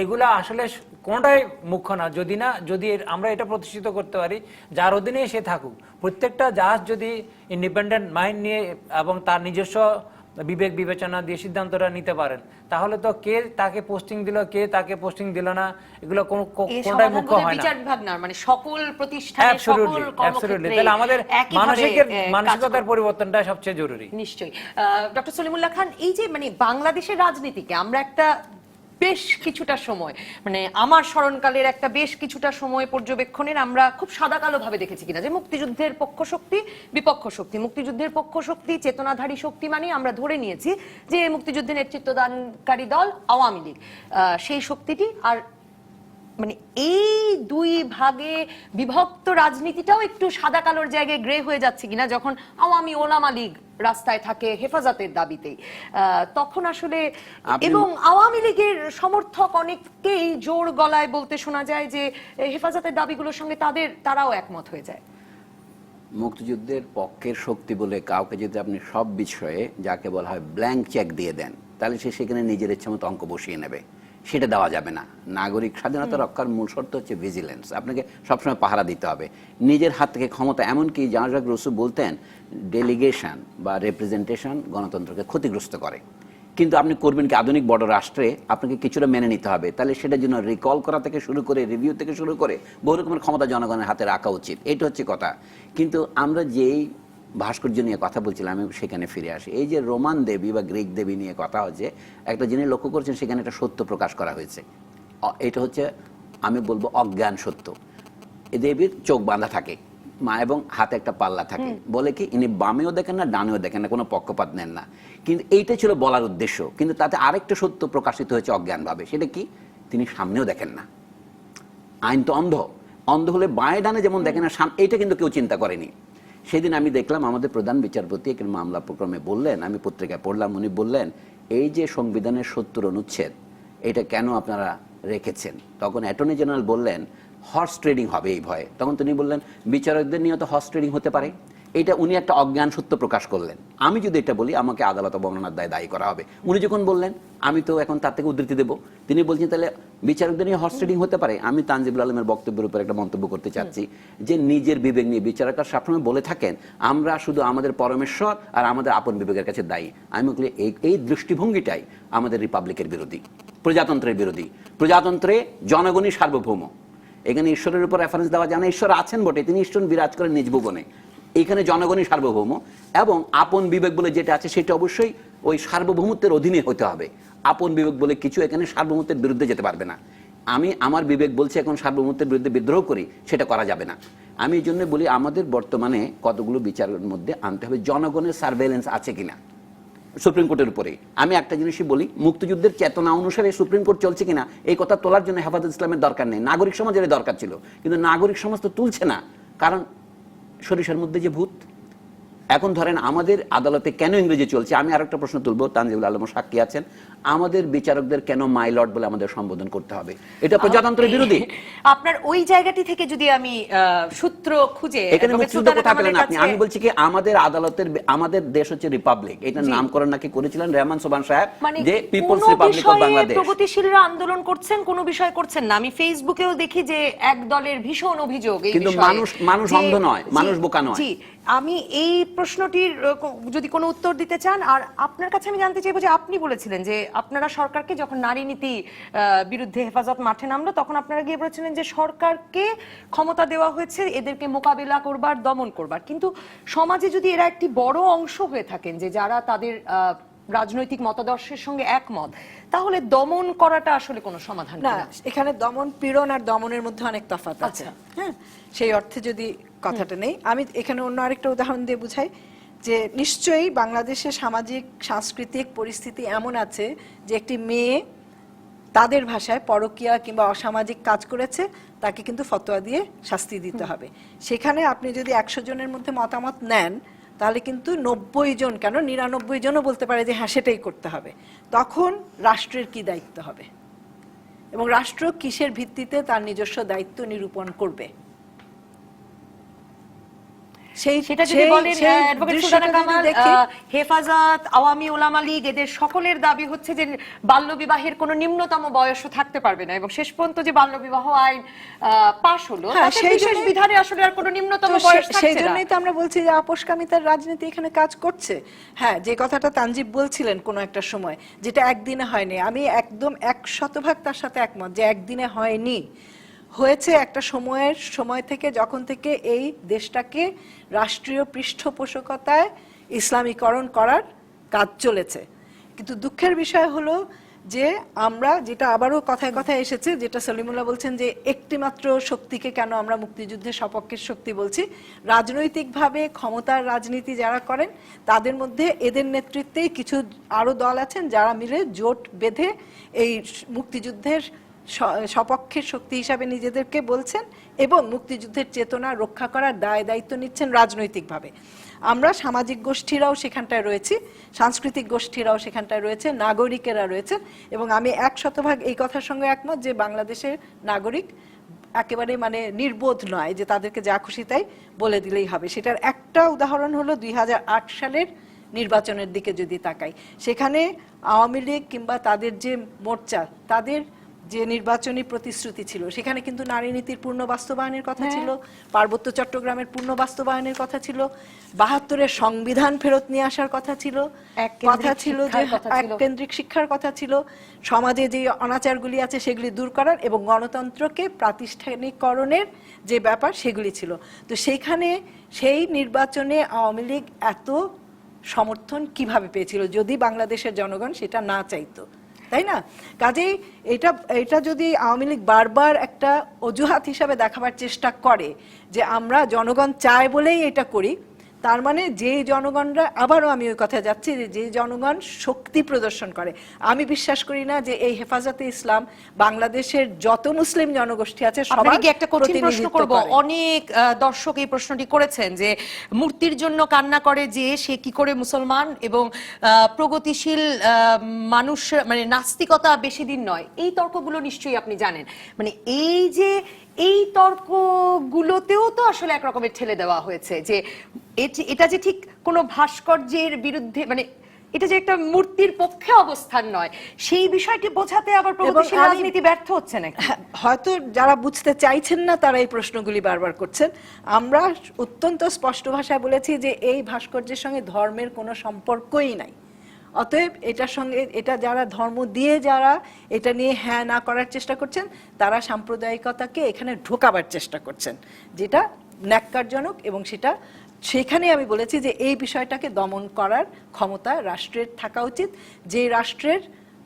এগুলা আসলে কোনটাই মুখ্য না, যদি আমরা এটা প্রতিষ্ঠিত করতে পারি যার অধীনে সে থাকুক, প্রত্যেকটা জাজ যদি ইন্ডিপেন্ডেন্ট মাইন্ড নিয়ে এবং তার নিজস্ব বিবেক বিবেচনা দিয়ে সিদ্ধান্তটা নিতে পারেন, তাহলে তো কে তাকে পোস্টিং দিল, কে তাকে পোস্টিং দিল না, এগুলো কোনটাই মুখ্য হয় না। বিচার বিভাগ না, মানে সকল প্রতিষ্ঠানে সকল কর্মক্ষেত্রে তাহলে আমাদের মানসিকতার পরিবর্তনটা সবচেয়ে জরুরি। নিশ্চয়ই। ডক্টর সলিমুল্লাহ খান, এই যে বাংলাদেশের রাজনীতিকে আমরা একটা বেশ কিছুটা সময়, আমার স্মরণকালের একটা বেশ কিছুটা সময় পর্যবেক্ষণের আমরা খুব সাদা কালো ভাবে দেখেছি কিনা, যে মুক্তিযুদ্ধের পক্ষ শক্তি বিপক্ষ শক্তি, মুক্তিযুদ্ধের পক্ষ শক্তি চেতনাধারী শক্তি মানে আমরা ধরে নিয়েছি যে মুক্তিযুদ্ধে নেতৃত্বদানকারী দল আওয়ামী লীগ, সেই শক্তিটি। আর এই দুই ভাগে বিভক্ত রাজনীতিটাও একটু সাদা কালোর জায়গায় গ্রে হয়ে যাচ্ছে কিনা, যখন আওয়ামী ওলামা লীগ রাস্তায় থাকে হেফাজতের দাবিতে, তখন আসলে, এবং আওয়ামী লীগের সমর্থক অনেককেই জোর গলায় বলতে শোনা যায় যে হেফাজতের দাবিগুলোর সঙ্গে তারাও একমত হয়ে যায়। মুক্তিযুদ্ধের পক্ষের শক্তি বলে কাউকে যদি আপনি সব বিষয়ে যাকে বলা হয় ব্ল্যাঙ্ক চেক দিয়ে দেন, তাহলে সে সেখানে নিজের ইচ্ছে মতো অঙ্ক বসিয়ে নেবে। সেটা দেওয়া যাবে না। নাগরিক স্বাধীনতা রক্ষার মূল শর্ত হচ্ছে ভিজিলেন্স। আপনাকে সবসময় পাহারা দিতে হবে নিজের হাত থেকে ক্ষমতা। এমনকি জান জাক রুসো বলতেন ডেলিগেশন বা রেপ্রেজেন্টেশন গণতন্ত্রকে ক্ষতিগ্রস্ত করে। কিন্তু আপনি করবেন কি, আধুনিক বড় রাষ্ট্রে আপনাকে কিছুটা মেনে নিতে হবে। তাহলে সেটার জন্য রিকল করা থেকে শুরু করে, রিভিউ থেকে শুরু করে বহু রকমের ক্ষমতা জনগণের হাতে রাখা উচিত। এটা হচ্ছে কথা। কিন্তু আমরা যেই ভাস্কর্য নিয়ে কথা বলছিলাম, আমি সেখানে ফিরে আসি। এই যে রোমান দেবী বা গ্রিক দেবী নিয়ে কথা হচ্ছে, একটা জিনিস লক্ষ্য করছেন, সেখানে একটা সত্য প্রকাশ করা হয়েছে। এটা হচ্ছে আমি বলবো অজ্ঞান সত্য। এই দেবীর চোখ বাঁধা থাকে, মা, এবং হাতে একটা পাল্লা থাকে। বলে কি ইনি বামেও দেখেন না ডানেও দেখেন না, কোনো পক্ষপাত নেন না। কিন্তু এইটা ছিল বলার উদ্দেশ্য। কিন্তু তাতে আরেকটা সত্য প্রকাশিত হয়েছে অজ্ঞানভাবে। সেটা কি, তিনি সামনেও দেখেন না। আইন তো অন্ধ হলে বাঁয়ে ডানে যেমন দেখেন না, এইটা কিন্তু কেউ চিন্তা করেনি। সেদিন আমি দেখলাম আমাদের প্রধান বিচারপতি একটি মামলা প্রক্রমে বললেন, আমি পত্রিকায় পড়লাম, উনি বললেন এই যে সংবিধানের ৭০ অনুচ্ছেদ এটা কেন আপনারা রেখেছেন। তখন অ্যাটর্নি জেনারেল বললেন হর্স ট্রেডিং হবে এই ভয়ে। তখন তিনি বললেন বিচারকদের নিয়ে তো হর্স ট্রেডিং হতে পারে, এটা উনি একটা অজ্ঞান সত্য প্রকাশ করলেন। আমি যদি এটা বলি আমাকে আদালত অবমাননার দায়ী করা হবে। উনি যখন বললেন আমি তো এখন তার থেকে উদ্ধৃতি দেব, তিনি বলছেন তাহলে বিচারকদের নিয়ে হর্স ট্রেডিং হতে পারে। আমি তানজিবুল আলমের বক্তব্যের উপর একটা মন্তব্য করতে চাচ্ছি যে নিজের বিবেক নিয়ে বিচারকরা সবসময় বলে থাকেন আমরা শুধু আমাদের পরমেশ্বর আর আমাদের আপন বিবেকের কাছে দায়ী। আমি বলি এই দৃষ্টিভঙ্গিটাই আমাদের রিপাবলিকের বিরোধী, প্রজাতন্ত্রের বিরোধী। প্রজাতন্ত্রে জনগণই সার্বভৌম। এখানে ঈশ্বরের উপর রেফারেন্স দেওয়া যায় না, ঈশ্বর আছেন বটে, তিনি ঈশ্বর বিরাজ করেন নিজ ভুবনে। এখানে জনগণই সার্বভৌম এবং আপন বিবেক বলে যেটা আছে সেটা অবশ্যই ওই সার্বভৌমত্বের অধীনে হতে হবে। আপন বিবেক বলে কিছু এখানে সার্বভৌমত্বের বিরুদ্ধে যেতে পারবে না। আমি আমার বিবেক বলছি এখন সার্বভৌমত্বের বিরুদ্ধে বিদ্রোহ করি, সেটা করা যাবে না। আমি এই জন্য বলি আমাদের বর্তমানে কতগুলো বিচারের মধ্যে আনতে হবে জনগণের সার্ভেলেন্স আছে কিনা সুপ্রিম কোর্টের উপরে। আমি একটা জিনিসই বলি, মুক্তিযুদ্ধের চেতনা অনুসারে সুপ্রিম কোর্ট চলছে কিনা এই কথা তোলার জন্য হেফাজত ইসলামের দরকার নেই, নাগরিক সমাজের দরকার ছিল, কিন্তু নাগরিক সমাজ তো তুলছে না। কারণ সরিষার মধ্যে যে ভূত। এখন ধরেন আমাদের আদালতে কেন ইংরেজি চলছে, আমি আরেকটা প্রশ্ন তুলবো, তানজিবুল আলম সাক্ষী আছেন, আমাদের বিচারকদের কেন মাই লর্ড বলে আমাদের সম্বোধন করতে হবে? এটা প্রজাতন্ত্রের বিরোধী। আপনার ওই জায়গাটি থেকে যদি আমি সূত্র খুঁজে এখানে মুক্তিযুদ্ধ কথা বলেন আপনি, আমি বলছি কি আমাদের আদালতের, আমাদের দেশ হচ্ছে রিপাবলিক, এটার নামকরণ নাকি করেছিলেন রেহমান সোবহান সাহেব, যে পিপলস রিপাবলিক অফ বাংলাদেশ। প্রগতিশীলরা আন্দোলন করছেন, কোন বিষয় করছেন না। আমি ফেসবুকেও দেখি যে এক দলের ভীষণ অভিযোগ এই কিন্তু বিষয়ে, মানুষ অন্ধ নয়, মানুষ বোকা নয়। জি, আমি এই প্রশ্নটির যদি কোনো উত্তর দিতে চান। আর আপনার কাছে আমি জানতে চাইবো যে আপনি বলেছিলেন যে আপনারা সরকারকে, যখন নারী নীতি বিরুদ্ধে হেফাজত মাঠে নামলো, তখন আপনারা গিয়ে বলেছিলেন যে সরকারকে ক্ষমতা দেওয়া হয়েছে এদেরকে মোকাবিলা করবার, দমন করবার। কিন্তু সমাজে যদি এরা একটি বড় অংশ হয়ে থাকেন যে যারা তাদের রাজনৈতিক মতাদর্শের সঙ্গে একমত, তাহলে দমন করাটা আসলে কোনো সমাধান না। না। এখানে দমন পীড়ন আর দমনের মধ্যে অনেক তফাৎ আছে। হ্যাঁ, সেই অর্থে যদি কথাটা নেই, আমি এখানে অন্য আরেকটা উদাহরণ দিয়ে বুঝাই যে নিশ্চয়ই বাংলাদেশের সামাজিক সাংস্কৃতিক পরিস্থিতি এমন আছে যে একটি মেয়ে তাদের ভাষায় পরকীয়া কিংবা অসামাজিক কাজ করেছে, তাকে কিন্তু ফতোয়া দিয়ে শাস্তি দিতে হবে। সেখানে আপনি যদি 100 জনের মধ্যে মতামত নেন, তাহলে কিন্তু 90 জন কেন 99 জনও বলতে পারে যে হ্যাঁ সেটাই করতে হবে। তখন রাষ্ট্রের কি দায়িত্ব হবে এবং রাষ্ট্র কিসের ভিত্তিতে তার নিজস্ব দায়িত্ব নিরূপণ করবে? সেটা যদি বলেন অ্যাডভোকেট সুলতানা কামাল, হেফাজত, আওয়ামী ওলামা লীগ, এদের সকলের দাবি হচ্ছে যে বাল্যবিবাহের কোনো নিম্নতম বয়সও থাকতে পারবে না, এবং শেষ পর্যন্ত যে বাল্যবিবাহ আইন পাশ হলো তাতে বিশেষ বিধানে আসলে আর কোনো নিম্নতম বয়স থাকছে না। সেই জন্যই তো আমরা বলছি যে আপোষকামিতার রাজনীতি এখানে কাজ করছে। হ্যাঁ, যে কথাটা তানজিব বলছিলেন কোনো একটা সময়, যেটা একদিনে হয়নি, আমি একদম 100% তার সাথে একমত যে একদিনে হয়নি। হয়েছে একটা সময় থেকে, যখন থেকে এই দেশটাকে রাষ্ট্রীয় পৃষ্ঠপোষকতায় ইসলামীকরণ করার কাজ চলেছে। কিন্তু দুঃখের বিষয় হলো যে আমরা যেটা আবারও কথায় কথায় এসেছে, যেটা সলিমুল্লাহ বলছেন যে একটি মাত্র শক্তিকে কেন আমরা মুক্তিযুদ্ধের সপক্ষের শক্তি বলছি, রাজনৈতিকভাবে ক্ষমতার রাজনীতি যারা করেন তাদের মধ্যে এদের নেতৃত্বেই কিছু আরো দল আছেন যারা মিলে জোট বেঁধে এই মুক্তিযুদ্ধের সপক্ষের শক্তি হিসাবে নিজেদেরকে বলছেন এবং মুক্তিযুদ্ধের চেতনা রক্ষা করার দায় দায়িত্ব নিচ্ছেন রাজনৈতিকভাবে। আমরা সামাজিক গোষ্ঠীরাও সেখানটায় রয়েছি, সাংস্কৃতিক গোষ্ঠীরাও সেখানটায় রয়েছে, নাগরিকেরা রয়েছে, এবং আমি 100% এই কথার সঙ্গে একমত যে বাংলাদেশের নাগরিক একেবারে মানে নির্বোধ নয় যে তাদেরকে যা খুশি তাই বলে দিলেই হবে। সেটার একটা উদাহরণ হলো 2008 সালের নির্বাচনের দিকে যদি তাকাই, সেখানে আওয়ামী লীগ কিংবা তাদের যে মোর্চা, তাদের যে নির্বাচনী প্রতিশ্রুতি ছিল সেখানে কিন্তু নারী নীতির পূর্ণ বাস্তবায়নের কথা ছিল, পার্বত্য চট্টগ্রামের পূর্ণ বাস্তবায়নের কথা ছিল, 72-এর সংবিধান ফেরত নিয়ে আসার কথা ছিল, কথা ছিল যে এক কেন্দ্রিক শিক্ষার কথা ছিল, সমাজে যে অনাচারগুলি আছে সেগুলি দূর করার এবং গণতন্ত্রকে প্রাতিষ্ঠানিকরণের যে ব্যাপার সেগুলি ছিল। তো সেইখানে সেই নির্বাচনে আওয়ামী লীগ এত সমর্থন কিভাবে পেয়েছিল যদি বাংলাদেশের জনগণ সেটা না চাইতো, তাই না? কাজেই এটা যদি আওয়ামী লীগ বারবার একটা অজুহাত হিসাবে দেখাবার চেষ্টা করে যে আমরা জনগণ চায় বলেই এটা করি, তার মানে যে জনগণরা, আবারও আমি ওই কথা যাচ্ছি, যে জনগণ শক্তি প্রদর্শন করে। আমি বিশ্বাস করি না যে এই হেফাজতে ইসলাম বাংলাদেশের যত মুসলিম জনগোষ্ঠী আছে সবার একটা কঠিন প্রশ্ন করব। অনেক দর্শক এই প্রশ্নটি করেছেন যে মূর্তির জন্য কান্না করে যে সে কি করে মুসলমান, এবং প্রগতিশীল মানুষ মানে নাস্তিকতা বেশি দিন নয়। এই তর্কগুলো নিশ্চয়ই আপনি জানেন। মানে এই তর্কগুলোতেও তো আসলে এক রকমের ঠেলে দেওয়া হয়েছে যে এটা যে ঠিক কোনো ভাস্কর্যের বিরুদ্ধে, মানে এটা যে একটা মূর্তির পক্ষে অবস্থান নয়, সেই বিষয়টি বোঝাতে আবার প্রগতিশীল আমি- রাজনীতি ব্যর্থ হচ্ছে নাকি? হ্যাঁ, হয়তো যারা বুঝতে চাইছেন না তারা এই প্রশ্নগুলি বারবার করছেন। আমরা অত্যন্ত স্পষ্ট ভাষায় বলেছি যে এই ভাস্কর্যের সঙ্গে ধর্মের কোনো সম্পর্কই নাই। অতএব এটার সঙ্গে, এটা যারা ধর্ম দিয়ে যারা এটা নিয়ে হ্যাঁ না করার চেষ্টা করছেন, তারা সাম্প্রদায়িকতাকে এখানে ঢোকাবার চেষ্টা করছেন, যেটা ন্যাক্কারজনক। এবং সেখানে আমি বলেছি যে এই বিষয়টাকে দমন করার ক্ষমতা রাষ্ট্রের থাকা উচিত, যে রাষ্ট্রের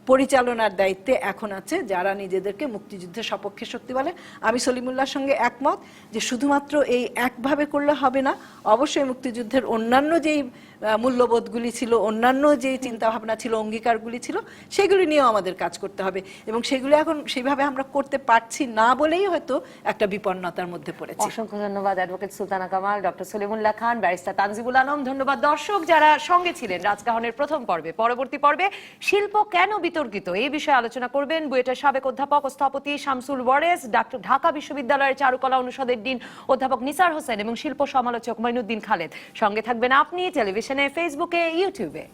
পরিচালনার দায়িত্বে এখন আছে যারা নিজেদেরকে মুক্তিযুদ্ধের সপক্ষে শক্তি বলে। আমি সলিমুল্লাহর সঙ্গে একমত যে শুধুমাত্র এই একভাবে করলে হবে না, অবশ্যই মুক্তিযুদ্ধের অন্যান্য যেই মূল্যবোধগুলি ছিল, অন্যান্য যে চিন্তাভাবনা ছিল, অঙ্গীকারগুলি ছিল, সেগুলি নিয়েও আমাদের কাজ করতে হবে। এবং সেগুলো এখন সেইভাবে আমরা করতে পারছি না বলেই হয়তো একটা বিপন্নতার মধ্যে পড়েছি। অসংখ্য ধন্যবাদ অ্যাডভোকেট সুলতানা কামাল, ডক্টর সলিমুল্লাহ খান, ব্যারিস্টার তানজিবুল আলম। ধন্যবাদ দর্শক যারা সঙ্গে ছিলেন রাজকাহনের প্রথম পর্বে। পরবর্তী পর্বে শিল্প কেন বিতর্কিত এই বিষয়ে আলোচনা করবেন বুয়েটের সাবেক অধ্যাপক ও স্থপতি শামসুল ওয়ারেস, ঢাকা বিশ্ববিদ্যালয়ের চারুকলা অনুষদের ডিন অধ্যাপক নিসার হোসেন এবং শিল্প সমালোচক মঈনুদ্দিন খালেদ। সঙ্গে থাকবেন আপনি টেলিভিশনে, ফেসবুকে, ইউটিউবে।